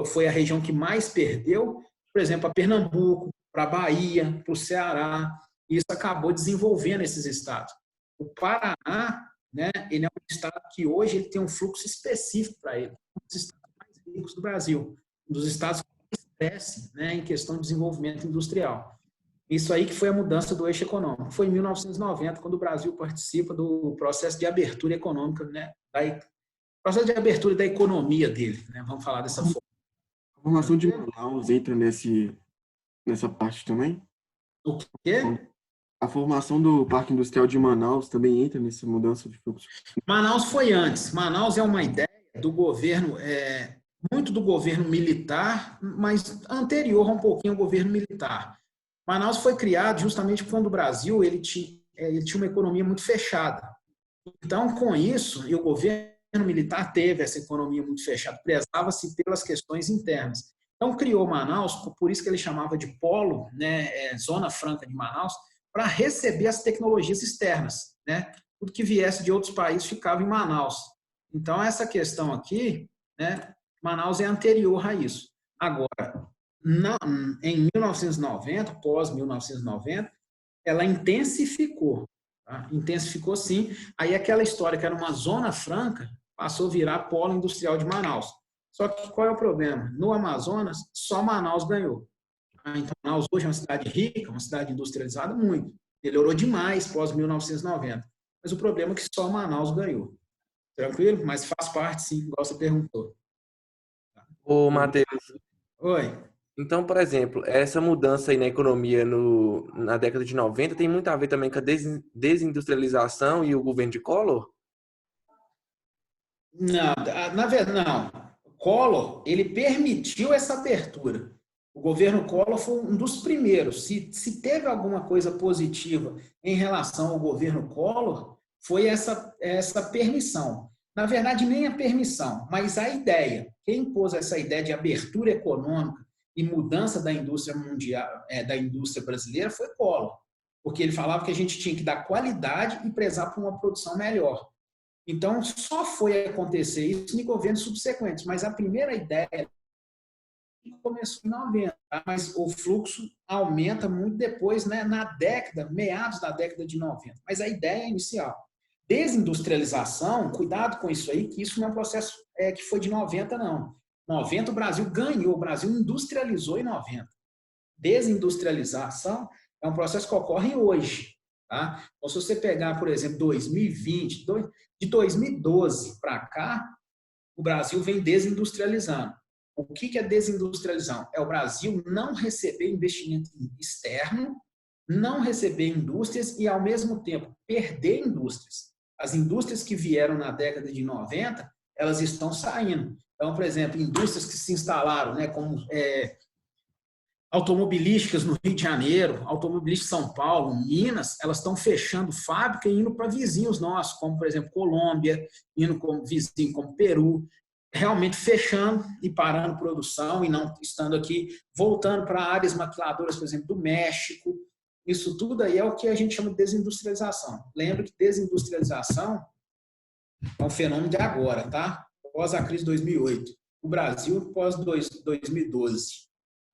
foi a região que mais perdeu, por exemplo, a Pernambuco, para a Bahia, para o Ceará, e isso acabou desenvolvendo esses estados. O Paraná, né, ele é um estado que hoje ele tem um fluxo específico para ele, um dos estados mais ricos do Brasil, um dos estados que mais cresce, né, em questão de desenvolvimento industrial. Isso aí que foi a mudança do eixo econômico. Foi em 1990, quando o Brasil participa do processo de abertura econômica, né, processo de abertura da economia dele, né, vamos falar dessa forma. A formação de Manaus entra nessa parte também? O quê? A formação do Parque Industrial de Manaus também entra nessa mudança de fluxo? Manaus foi antes. Manaus é uma ideia do governo, muito do governo militar, mas anterior um pouquinho ao governo militar. Manaus foi criado justamente quando o Brasil ele tinha uma economia muito fechada. Então, com isso, e o governo militar teve essa economia muito fechada, prezava-se pelas questões internas. Então, criou Manaus, por isso que ele chamava de polo, né, Zona Franca de Manaus, para receber as tecnologias externas, né? Tudo que viesse de outros países ficava em Manaus. Então, essa questão aqui, né, Manaus é anterior a isso. Agora, em 1990, pós-1990, ela intensificou. Tá? Intensificou sim. Aí aquela história que era uma zona franca passou a virar polo industrial de Manaus. Só que qual é o problema? No Amazonas, só Manaus ganhou. Então, Manaus hoje é uma cidade rica, uma cidade industrializada, muito. Melhorou demais pós-1990. Mas o problema é que só Manaus ganhou. Tranquilo? Mas faz parte, sim, igual você perguntou. Ô, Matheus, Oi. então, por exemplo, essa mudança aí na economia na década de 90 tem muito a ver também com a desindustrialização e o governo de Collor? Não, na verdade, não. Collor, ele permitiu essa abertura. O governo Collor foi um dos primeiros. Se teve alguma coisa positiva em relação ao governo Collor, foi essa permissão. Na verdade, nem a permissão, mas a ideia. Quem pôs essa ideia de abertura econômica e mudança da indústria mundial, da indústria brasileira, foi Collor. Porque ele falava que a gente tinha que dar qualidade e prezar por uma produção melhor. Então, só foi acontecer isso em governos subsequentes. Mas a primeira ideia começou em 90, mas o fluxo aumenta muito depois, né, meados da década de 90. Mas a ideia é inicial. Desindustrialização, cuidado com isso aí, que isso não é um processo que foi de 90, não. 90 o Brasil ganhou, o Brasil industrializou em 90. Desindustrialização é um processo que ocorre hoje. Tá? Então, se você pegar, por exemplo, 2020, de 2012 para cá, o Brasil vem desindustrializando. O que é desindustrialização? É o Brasil não receber investimento externo, não receber indústrias e, ao mesmo tempo, perder indústrias. As indústrias que vieram na década de 90, elas estão saindo. Então, por exemplo, indústrias que se instalaram, né, como automobilísticas no Rio de Janeiro, automobilísticas em São Paulo, Minas, elas estão fechando fábrica e indo para vizinhos nossos, como, por exemplo, Colômbia, indo como vizinho como Peru, realmente fechando e parando produção e não estando aqui, voltando para áreas maquiladoras, por exemplo, do México. Isso tudo aí é o que a gente chama de desindustrialização. Lembra que desindustrialização é um fenômeno de agora, tá? Pós a crise de 2008. O Brasil pós 2012.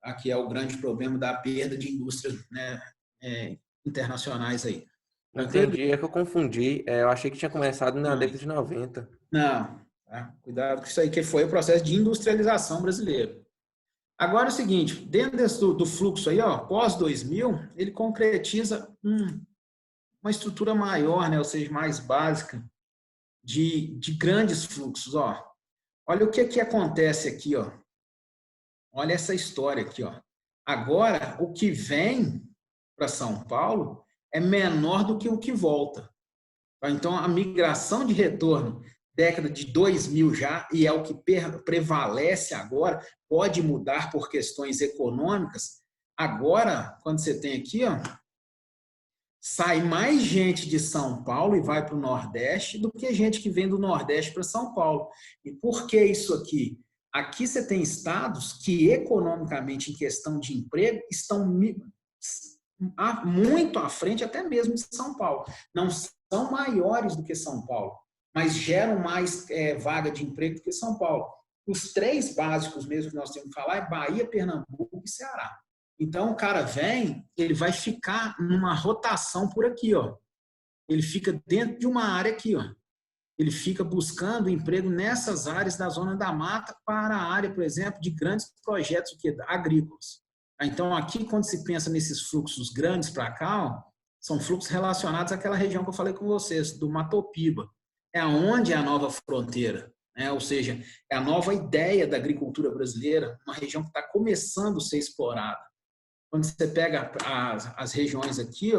Aqui é o grande problema da perda de indústrias, né, internacionais aí. Entendi, é que eu confundi. Eu achei que tinha começado na década de 90. Não, tá? Cuidado com isso aí, que foi o processo de industrialização brasileiro. Agora é o seguinte, dentro do fluxo aí, pós-2000, ele concretiza uma estrutura maior, né, ou seja, mais básica, de grandes fluxos. Olha o que acontece aqui. Olha essa história aqui. Agora, o que vem para São Paulo é menor do que o que volta. Então, a migração de retorno, década de 2000 já, e é o que prevalece agora, pode mudar por questões econômicas. Agora, quando você tem aqui, sai mais gente de São Paulo e vai para o Nordeste do que gente que vem do Nordeste para São Paulo. E por que isso aqui? Aqui você tem estados que, economicamente, em questão de emprego, estão muito à frente, até mesmo de São Paulo. Não são maiores do que São Paulo, mas geram mais vaga de emprego do que São Paulo. Os três básicos mesmo que nós temos que falar é Bahia, Pernambuco e Ceará. Então, o cara vem, ele vai ficar numa rotação por aqui. Ele fica dentro de uma área aqui. Ele fica buscando emprego nessas áreas da Zona da Mata para a área, por exemplo, de grandes projetos agrícolas. Então, aqui, quando se pensa nesses fluxos grandes para cá, são fluxos relacionados àquela região que eu falei com vocês, do Matopiba. É onde é a nova fronteira, né? Ou seja, é a nova ideia da agricultura brasileira, uma região que está começando a ser explorada. Quando você pega as regiões aqui,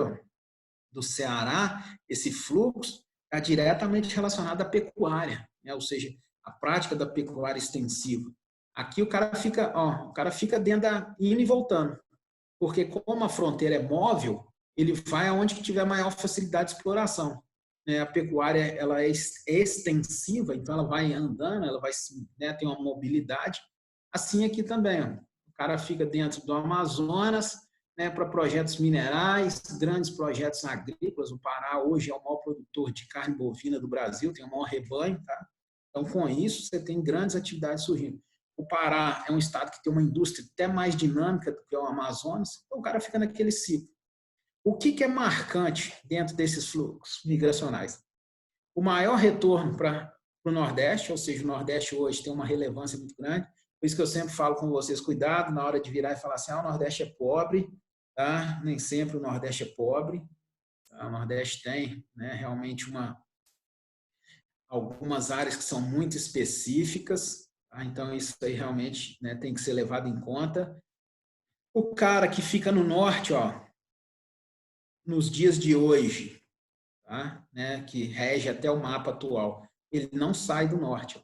do Ceará, esse fluxo está diretamente relacionado à pecuária, né? Ou seja, a prática da pecuária extensiva. Aqui o cara fica dentro indo e voltando, porque como a fronteira é móvel, ele vai aonde que tiver maior facilidade de exploração. A pecuária ela é extensiva, então ela vai andando, ela vai, né, tem uma mobilidade. Assim aqui também, o cara fica dentro do Amazonas, né, para projetos minerais, grandes projetos agrícolas. O Pará hoje é o maior produtor de carne bovina do Brasil, tem o maior rebanho, tá? Então, com isso, você tem grandes atividades surgindo. O Pará é um estado que tem uma indústria até mais dinâmica do que o Amazonas, então o cara fica naquele ciclo. O que é marcante dentro desses fluxos migracionais? O maior retorno para o Nordeste, ou seja, o Nordeste hoje tem uma relevância muito grande, por isso que eu sempre falo com vocês, cuidado na hora de virar e falar assim, o Nordeste é pobre, tá? Nem sempre o Nordeste é pobre, tá? O Nordeste tem, né, realmente algumas áreas que são muito específicas, tá? Então isso aí realmente, né, tem que ser levado em conta. O cara que fica no Norte, nos dias de hoje, tá? Né, que rege até o mapa atual, ele não sai do Norte,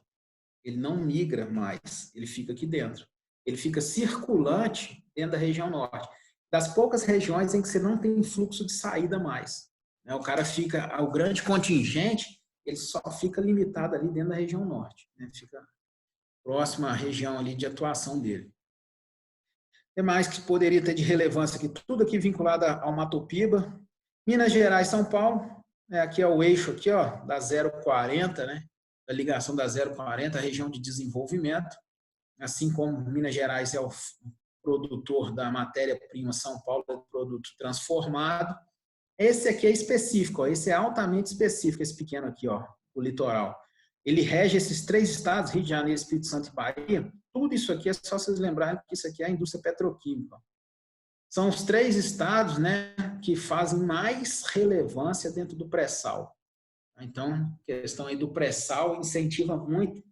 ele não migra mais, ele fica aqui dentro. Ele fica circulante dentro da região norte. Das poucas regiões em que você não tem fluxo de saída mais. O cara fica, o grande contingente, ele só fica limitado ali dentro da região norte. Fica próxima à região ali de atuação dele. O que mais que poderia ter de relevância aqui? Tudo aqui vinculado ao Mato Piba. Minas Gerais, São Paulo. Aqui é o eixo aqui, ó, da 040, né? Da ligação da 040, a região de desenvolvimento. Assim como Minas Gerais é o produtor da matéria-prima, São Paulo é o produto transformado. Esse aqui é específico, ó, esse é altamente específico, esse pequeno aqui, ó, o litoral. Ele rege esses 3 estados, Rio de Janeiro, Espírito Santo e Bahia. Tudo isso aqui é só vocês lembrarem que isso aqui é a indústria petroquímica. São os 3 estados, né, que fazem mais relevância dentro do pré-sal. Então, a questão aí do pré-sal incentiva muito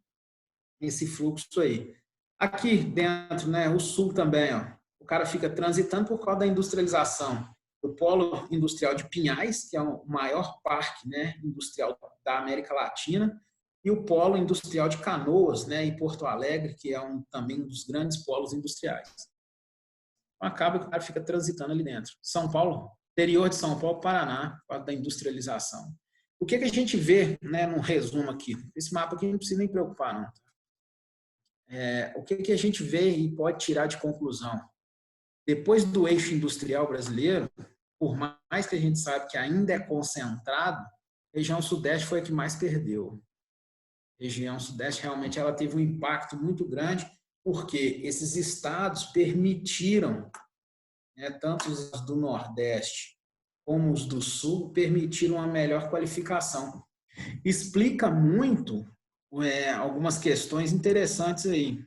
esse fluxo aí. Aqui dentro, né, o sul também, ó, o cara fica transitando por causa da industrialização. O polo industrial de Pinhais, que é o maior parque, né, industrial da América Latina, e o polo industrial de Canoas, né, em Porto Alegre, que é também um dos grandes polos industriais. Então, acaba que o cara fica transitando ali dentro. São Paulo, interior de São Paulo, Paraná, por causa da industrialização. O que a gente vê, né, num resumo aqui? Esse mapa aqui não precisa nem preocupar, não. O que a gente vê e pode tirar de conclusão? Depois do eixo industrial brasileiro, por mais que a gente sabe que ainda é concentrado, a região sudeste foi a que mais perdeu. A região sudeste realmente ela teve um impacto muito grande, porque esses estados permitiram, né, tanto os do Nordeste como os do Sul, permitiram uma melhor qualificação. Explica muito algumas questões interessantes aí.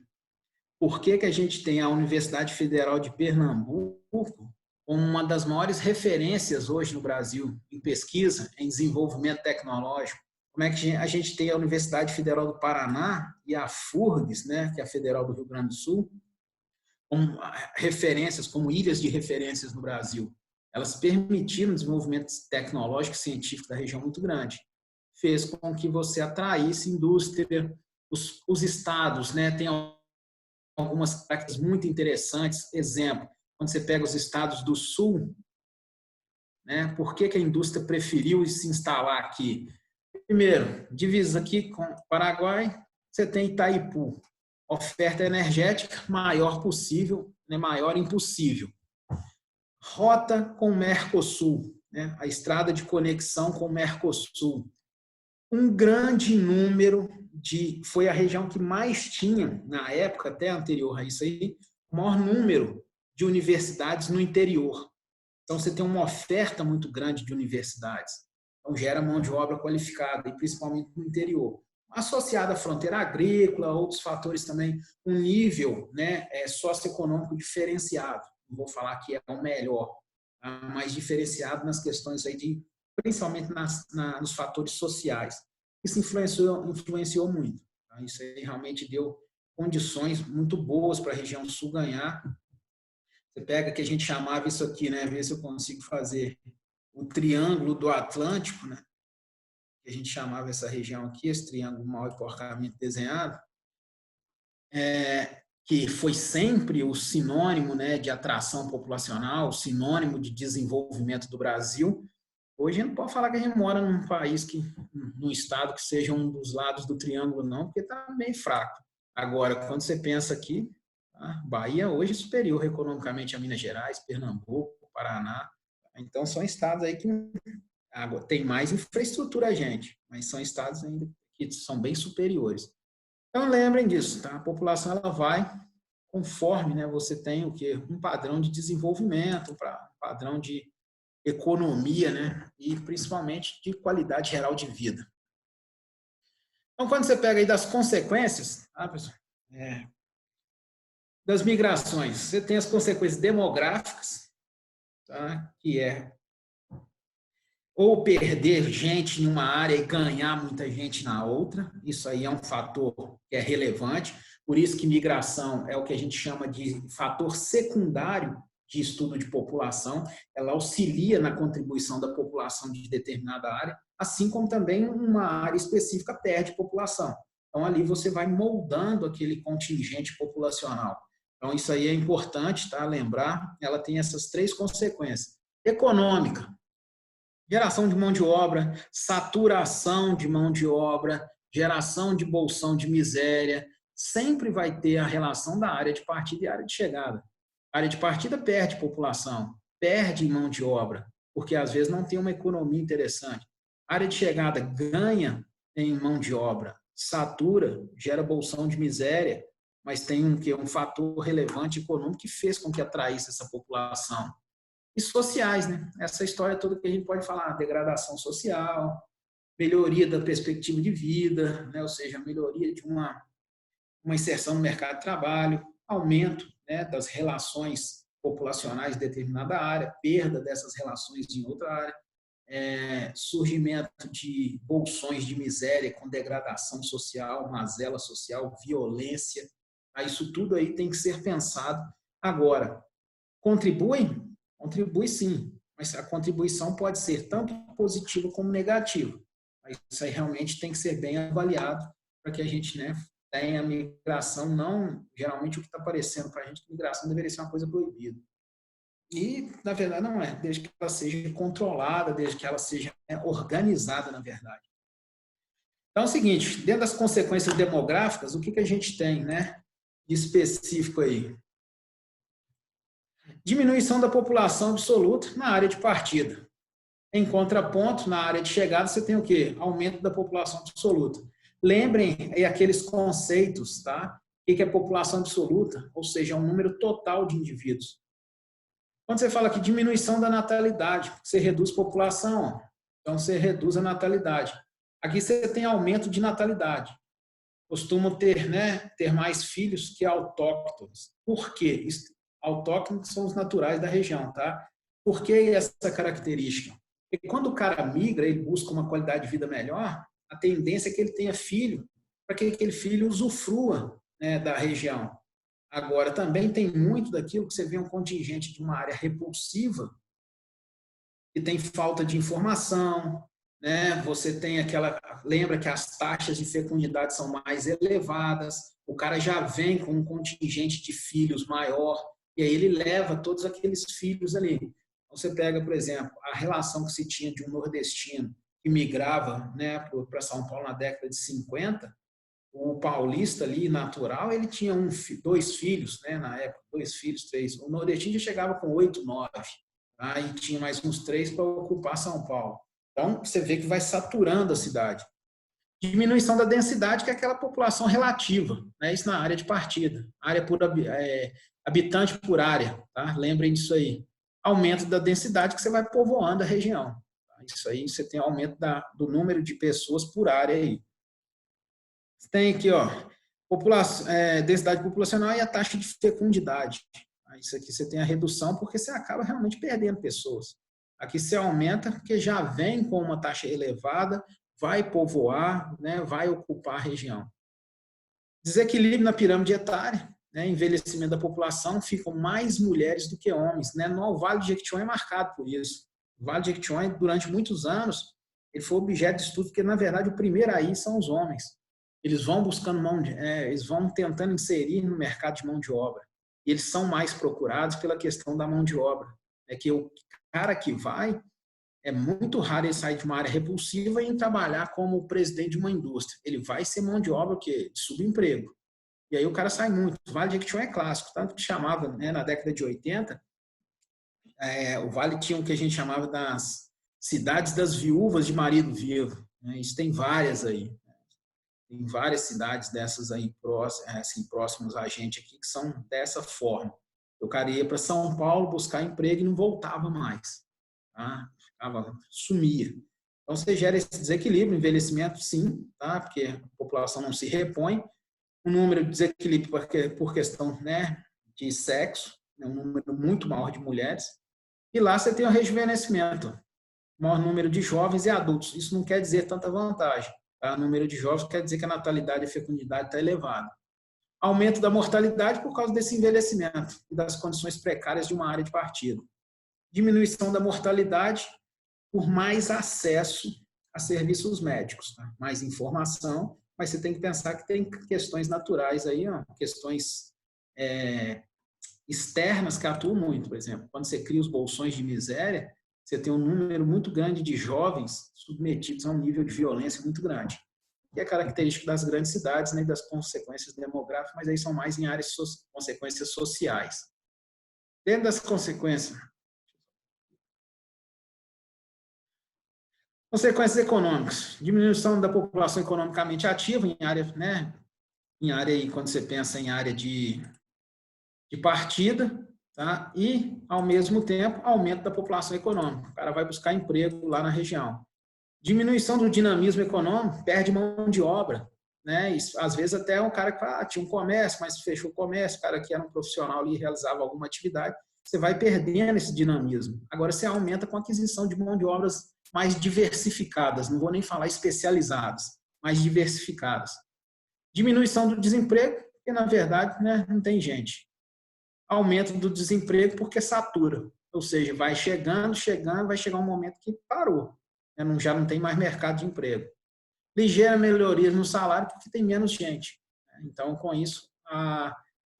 Por que a gente tem a Universidade Federal de Pernambuco como uma das maiores referências hoje no Brasil em pesquisa, em desenvolvimento tecnológico? Como é que a gente tem a Universidade Federal do Paraná e a FURGS, né, que é a Federal do Rio Grande do Sul, como referências, como ilhas de referências no Brasil? Elas permitiram um desenvolvimento tecnológico e científico da região muito grande. Fez com que você atraísse indústria. Os estados, né, têm algumas características muito interessantes. Exemplo, quando você pega os estados do Sul, né, por que a indústria preferiu se instalar aqui? Primeiro, divisa aqui com o Paraguai, você tem Itaipu. Oferta energética maior possível, né, maior impossível. Rota com o Mercosul, né, a estrada de conexão com o Mercosul. Um grande número foi a região que mais tinha, na época até anterior a isso aí, o maior número de universidades no interior. Então, você tem uma oferta muito grande de universidades. Então, gera mão de obra qualificada, e principalmente no interior. Associada à fronteira agrícola, outros fatores também, um nível, né, socioeconômico diferenciado. Não vou falar que é o melhor, mas diferenciado nas questões aí principalmente nos fatores sociais. Isso influenciou muito. Tá? Isso aí realmente deu condições muito boas para a região sul ganhar. Você pega que a gente chamava isso aqui, né? Ver se eu consigo fazer o Triângulo do Atlântico, né? Que a gente chamava essa região aqui, esse triângulo mal e porcamente desenhado, que foi sempre o sinônimo, né, de atração populacional, sinônimo de desenvolvimento do Brasil. Hoje a gente não pode falar que a gente mora num país, num estado que seja um dos lados do triângulo, não, porque está meio fraco. Agora, quando você pensa aqui, tá? Bahia hoje é superior economicamente a Minas Gerais, Pernambuco, Paraná. Então, são estados aí que tem mais infraestrutura a gente, mas são estados ainda que são bem superiores. Então, lembrem disso, tá? A população ela vai conforme, né, você tem o quê? Um padrão de desenvolvimento, um padrão de economia, né, e principalmente de qualidade geral de vida. Então, quando você pega aí das consequências, tá, pessoal? Das migrações, você tem as consequências demográficas, tá? Que é ou perder gente em uma área e ganhar muita gente na outra. Isso aí é um fator que é relevante. Por isso que migração é o que a gente chama de fator secundário de estudo de população. Ela auxilia na contribuição da população de determinada área, assim como também uma área específica perde população. Então, ali você vai moldando aquele contingente populacional. Então, isso aí é importante, tá? Lembrar, ela tem essas 3 consequências. Econômica, geração de mão de obra, saturação de mão de obra, geração de bolsão de miséria, sempre vai ter a relação da área de partida e área de chegada. A área de partida perde população, perde mão de obra, porque às vezes não tem uma economia interessante. A área de chegada ganha em mão de obra, satura, gera bolsão de miséria, mas tem um fator relevante econômico que fez com que atraísse essa população. E sociais, né? Essa história toda que a gente pode falar, degradação social, melhoria da perspectiva de vida, né? Ou seja, melhoria de uma inserção no mercado de trabalho, aumento, né, das relações populacionais de determinada área, perda dessas relações em outra área, surgimento de bolsões de miséria com degradação social, mazela social, violência. Isso tudo aí tem que ser pensado. Agora, contribui? Contribui sim, mas a contribuição pode ser tanto positiva como negativa. Isso aí realmente tem que ser bem avaliado para que a gente, né, tenha a migração, não, geralmente o que está aparecendo para a gente, que migração deveria ser uma coisa proibida. E, na verdade, não é, desde que ela seja controlada, desde que ela seja organizada, na verdade. Então é o seguinte, dentro das consequências demográficas, o que a gente tem, né, de específico aí? Diminuição da população absoluta na área de partida. Em contraponto, na área de chegada, você tem o quê? Aumento da população absoluta. Lembrem aí aqueles conceitos, tá? O que é população absoluta? Ou seja, é um número total de indivíduos. Quando você fala que diminuição da natalidade, você reduz população, então você reduz a natalidade. Aqui você tem aumento de natalidade. Costumam ter, né, ter mais filhos que autóctones. Por quê? Autóctones são os naturais da região, tá? Por que essa característica? Porque quando o cara migra, ele busca uma qualidade de vida melhor, a tendência é que ele tenha filho, para que aquele filho usufrua, né, da região. Agora, também tem muito daquilo que você vê um contingente de uma área repulsiva, que tem falta de informação, né? Você tem lembra que as taxas de fecundidade são mais elevadas, o cara já vem com um contingente de filhos maior, e aí ele leva todos aqueles filhos ali. Então, você pega, por exemplo, a relação que se tinha de um nordestino que migrava, né, para São Paulo na década de 50, o paulista ali, natural, ele tinha 2 filhos, né, na época, 2 filhos, 3. O nordestino já chegava com 8, 9. Tá? E tinha mais uns 3 para ocupar São Paulo. Então, você vê que vai saturando a cidade. Diminuição da densidade, que é aquela população relativa, né? Isso na área de partida. Área por habitante por área, tá? Lembrem disso aí. Aumento da densidade, que você vai povoando a região. Tá? Isso aí, você tem aumento do número de pessoas por área aí. Você tem aqui, ó, densidade populacional e a taxa de fecundidade. Isso aqui você tem a redução porque você acaba realmente perdendo pessoas. Aqui você aumenta porque já vem com uma taxa elevada, vai povoar, né, vai ocupar a região. Desequilíbrio na pirâmide etária, né, envelhecimento da população, ficam mais mulheres do que homens. Né? No Vale de Jequitinhonha é marcado por isso. O Vale de Jequitinhonha, durante muitos anos, ele foi objeto de estudo, porque, na verdade, o primeiro aí são os homens. Eles vão buscando eles vão tentando inserir no mercado de mão de obra. E eles são mais procurados pela questão da mão de obra. É que o cara que vai, é muito raro ele sair de uma área repulsiva e trabalhar como presidente de uma indústria. Ele vai ser mão de obra de subemprego. E aí o cara sai muito. O Vale de Jequitinhonha é clássico, tanto que chamava, né, na década de 80, o Vale tinha o que a gente chamava das cidades das viúvas de marido vivo. Né? Isso tem várias aí. Tem várias cidades dessas aí próximas a gente aqui que são dessa forma. O cara ia para São Paulo buscar emprego e não voltava mais. Tá? Sumia. Então, você gera esse desequilíbrio, envelhecimento, sim, tá? Porque a população não se repõe. Um número de desequilíbrio por questão, né, de sexo, né, um número muito maior de mulheres. E lá você tem o rejuvenescimento, maior número de jovens e adultos. Isso não quer dizer tanta vantagem. Tá? O número de jovens quer dizer que a natalidade e a fecundidade está elevada. Aumento da mortalidade por causa desse envelhecimento e das condições precárias de uma área de partida. Diminuição da mortalidade por mais acesso a serviços médicos, tá? Mais informação, mas você tem que pensar que tem questões naturais aí, ó, questões externas que atuam muito. Por exemplo, quando você cria os bolsões de miséria, você tem um número muito grande de jovens submetidos a um nível de violência muito grande, que é característico das grandes cidades, né, das consequências demográficas, mas aí são mais em áreas consequências sociais. Dentro das consequências econômicas, diminuição da população economicamente ativa em área, né, aí, quando você pensa em área de partida, tá? E, ao mesmo tempo, aumento da população econômica. O cara vai buscar emprego lá na região. Diminuição do dinamismo econômico, perde mão de obra, né? Isso, às vezes até um cara que tinha um comércio, mas fechou o comércio, o cara que era um profissional ali realizava alguma atividade, você vai perdendo esse dinamismo. Agora você aumenta com a aquisição de mão de obras mais diversificadas, não vou nem falar especializadas, mais diversificadas. Diminuição do desemprego, porque na verdade, né, não tem gente. Aumento do desemprego porque satura, ou seja, vai chegando, vai chegar um momento que parou, né, já não tem mais mercado de emprego. Ligeira melhoria no salário porque tem menos gente. Então, com isso,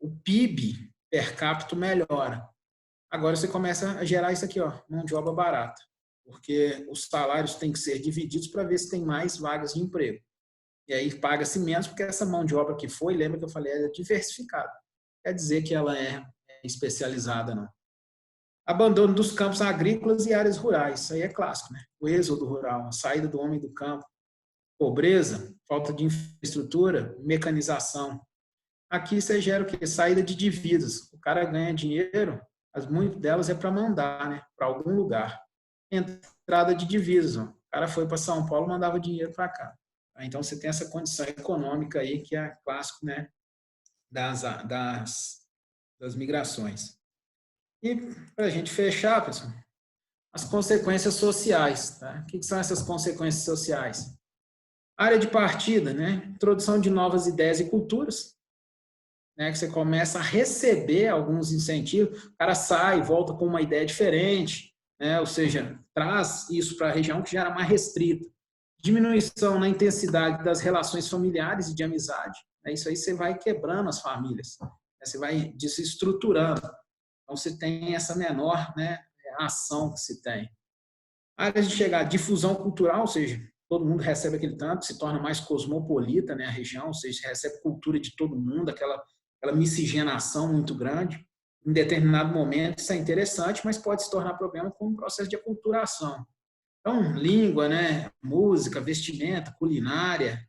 o PIB per capita melhora. Agora você começa a gerar isso aqui, ó, mão de obra barata, porque os salários têm que ser divididos para ver se tem mais vagas de emprego. E aí paga-se menos porque essa mão de obra que foi, lembra que eu falei, é diversificada. Quer dizer que ela é especializada, não. Abandono dos campos agrícolas e áreas rurais, isso aí é clássico, né? O êxodo rural, a saída do homem do campo. Pobreza, falta de infraestrutura, mecanização. Aqui você gera o quê? Saída de divisas. O cara ganha dinheiro, mas muitas delas é para mandar, né? Para algum lugar. Entrada de divisas. Ó. O cara foi para São Paulo, mandava dinheiro para cá. Então você tem essa condição econômica aí que é clássico, né? Das migrações. E para a gente fechar, pessoal, as consequências sociais. Tá? O que são essas consequências sociais? Área de partida, né? Introdução de novas ideias e culturas, né? Que você começa a receber alguns incentivos, o cara sai, volta com uma ideia diferente, né? Ou seja, traz isso para a região que já era mais restrita. Diminuição na intensidade das relações familiares e de amizade. Né? Isso aí você vai quebrando as famílias, né? Você vai desestruturando. Então, você tem essa menor, né, ação que se tem. Áreas de chegar, difusão cultural, ou seja, todo mundo recebe aquele tanto, se torna mais cosmopolita, né, a região, ou seja, recebe cultura de todo mundo, aquela miscigenação muito grande. Em determinado momento, isso é interessante, mas pode se tornar problema com o processo de aculturação. Então, língua, né, música, vestimenta, culinária,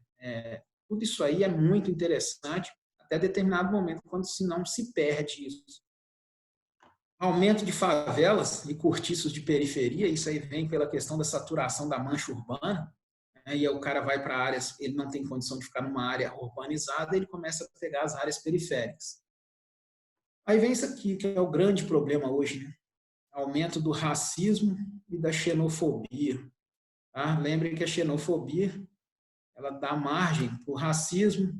tudo isso aí é muito interessante até determinado momento, quando se não se perde isso. Aumento de favelas e cortiços de periferia, isso aí vem pela questão da saturação da mancha urbana, né, e aí o cara vai para áreas, ele não tem condição de ficar numa área urbanizada, ele começa a pegar as áreas periféricas. Aí vem isso aqui, que é o grande problema hoje, né? Aumento do racismo e da xenofobia. Tá? Lembrem que a xenofobia ela dá margem para o racismo,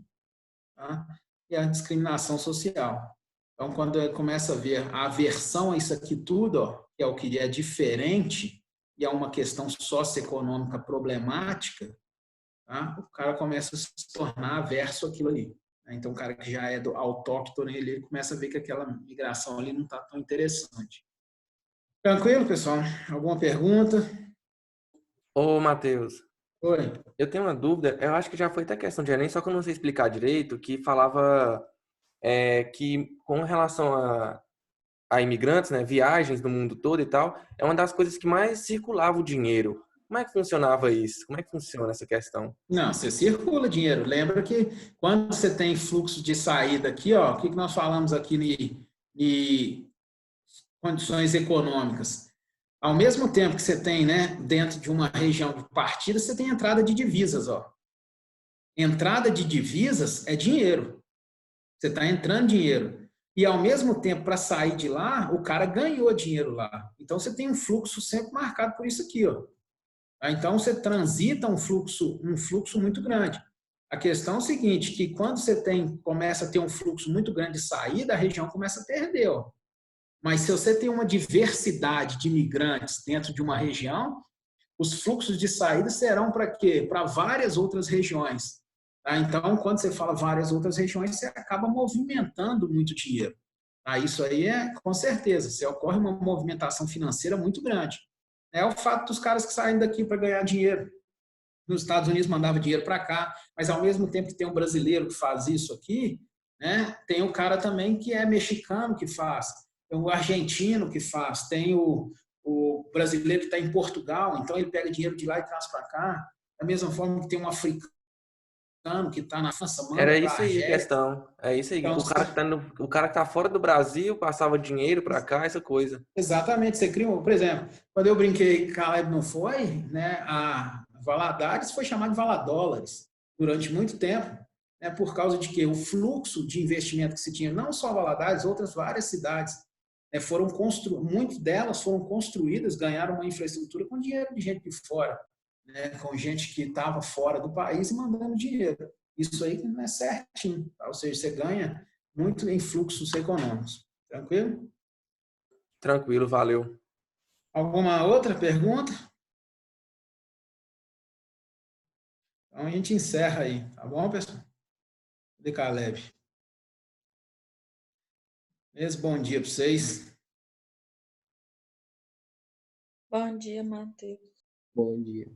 tá? E a discriminação social. Então, quando começa a ver a aversão a isso aqui tudo, ó, que é o que é diferente e é uma questão socioeconômica problemática, tá? O cara começa a se tornar averso àquilo ali. Então, o cara que já é autóctone, ele começa a ver que aquela migração ali não está tão interessante. Tranquilo, pessoal? Alguma pergunta? Ô, Matheus, Oi. eu tenho uma dúvida. Eu acho que já foi até questão de Enem, só que eu não sei explicar direito, que falava que com relação a imigrantes, né, viagens no mundo todo e tal, é uma das coisas que mais circulava o dinheiro. Como é que funcionava isso? Como é que funciona essa questão? Não, você circula dinheiro. Lembra que quando você tem fluxo de saída aqui, ó, o que nós falamos aqui de condições econômicas? Ao mesmo tempo que você tem, né, dentro de uma região de partida, você tem entrada de divisas, ó. Entrada de divisas é dinheiro. Você está entrando dinheiro. E, ao mesmo tempo, para sair de lá, o cara ganhou dinheiro lá. Então, você tem um fluxo sempre marcado por isso aqui, ó. Então, você transita um fluxo muito grande. A questão é o seguinte, que quando você começa a ter um fluxo muito grande de saída, a região começa a perder, ó. Mas se você tem uma diversidade de imigrantes dentro de uma região, os fluxos de saída serão para quê? Para várias outras regiões. Tá? Então, quando você fala várias outras regiões, você acaba movimentando muito dinheiro. Isso aí com certeza, se ocorre uma movimentação financeira muito grande. É o fato dos caras que saem daqui para ganhar dinheiro. Nos Estados Unidos mandava dinheiro para cá, mas ao mesmo tempo que tem um brasileiro que faz isso aqui, né, tem o cara também que é mexicano que faz, tem o argentino que faz, tem o brasileiro que está em Portugal, então ele pega dinheiro de lá e traz para cá. Da mesma forma que tem um africano que está na França, manda Era para a isso aí a Argélia. questão. É isso aí. Então, O cara que tá fora do Brasil passava dinheiro pra cá, essa coisa. exatamente, você cria, por exemplo, quando eu brinquei que Caleb não foi, né, a Valadares foi chamada de Valadólares durante muito tempo, né, por causa de que o fluxo de investimento que se tinha, não só Valadares, outras várias cidades, né, muitas delas foram construídas, ganharam uma infraestrutura com dinheiro de gente de fora, né, com gente que estava fora do país e mandando dinheiro. Isso aí não é certinho, tá? Ou seja, você ganha muito em fluxos econômicos. Tranquilo? Tranquilo, valeu. Alguma outra pergunta? Então a gente encerra aí, tá bom, pessoal? De Caleb. Mesmo bom dia para vocês. Bom dia, Matheus. Bom dia.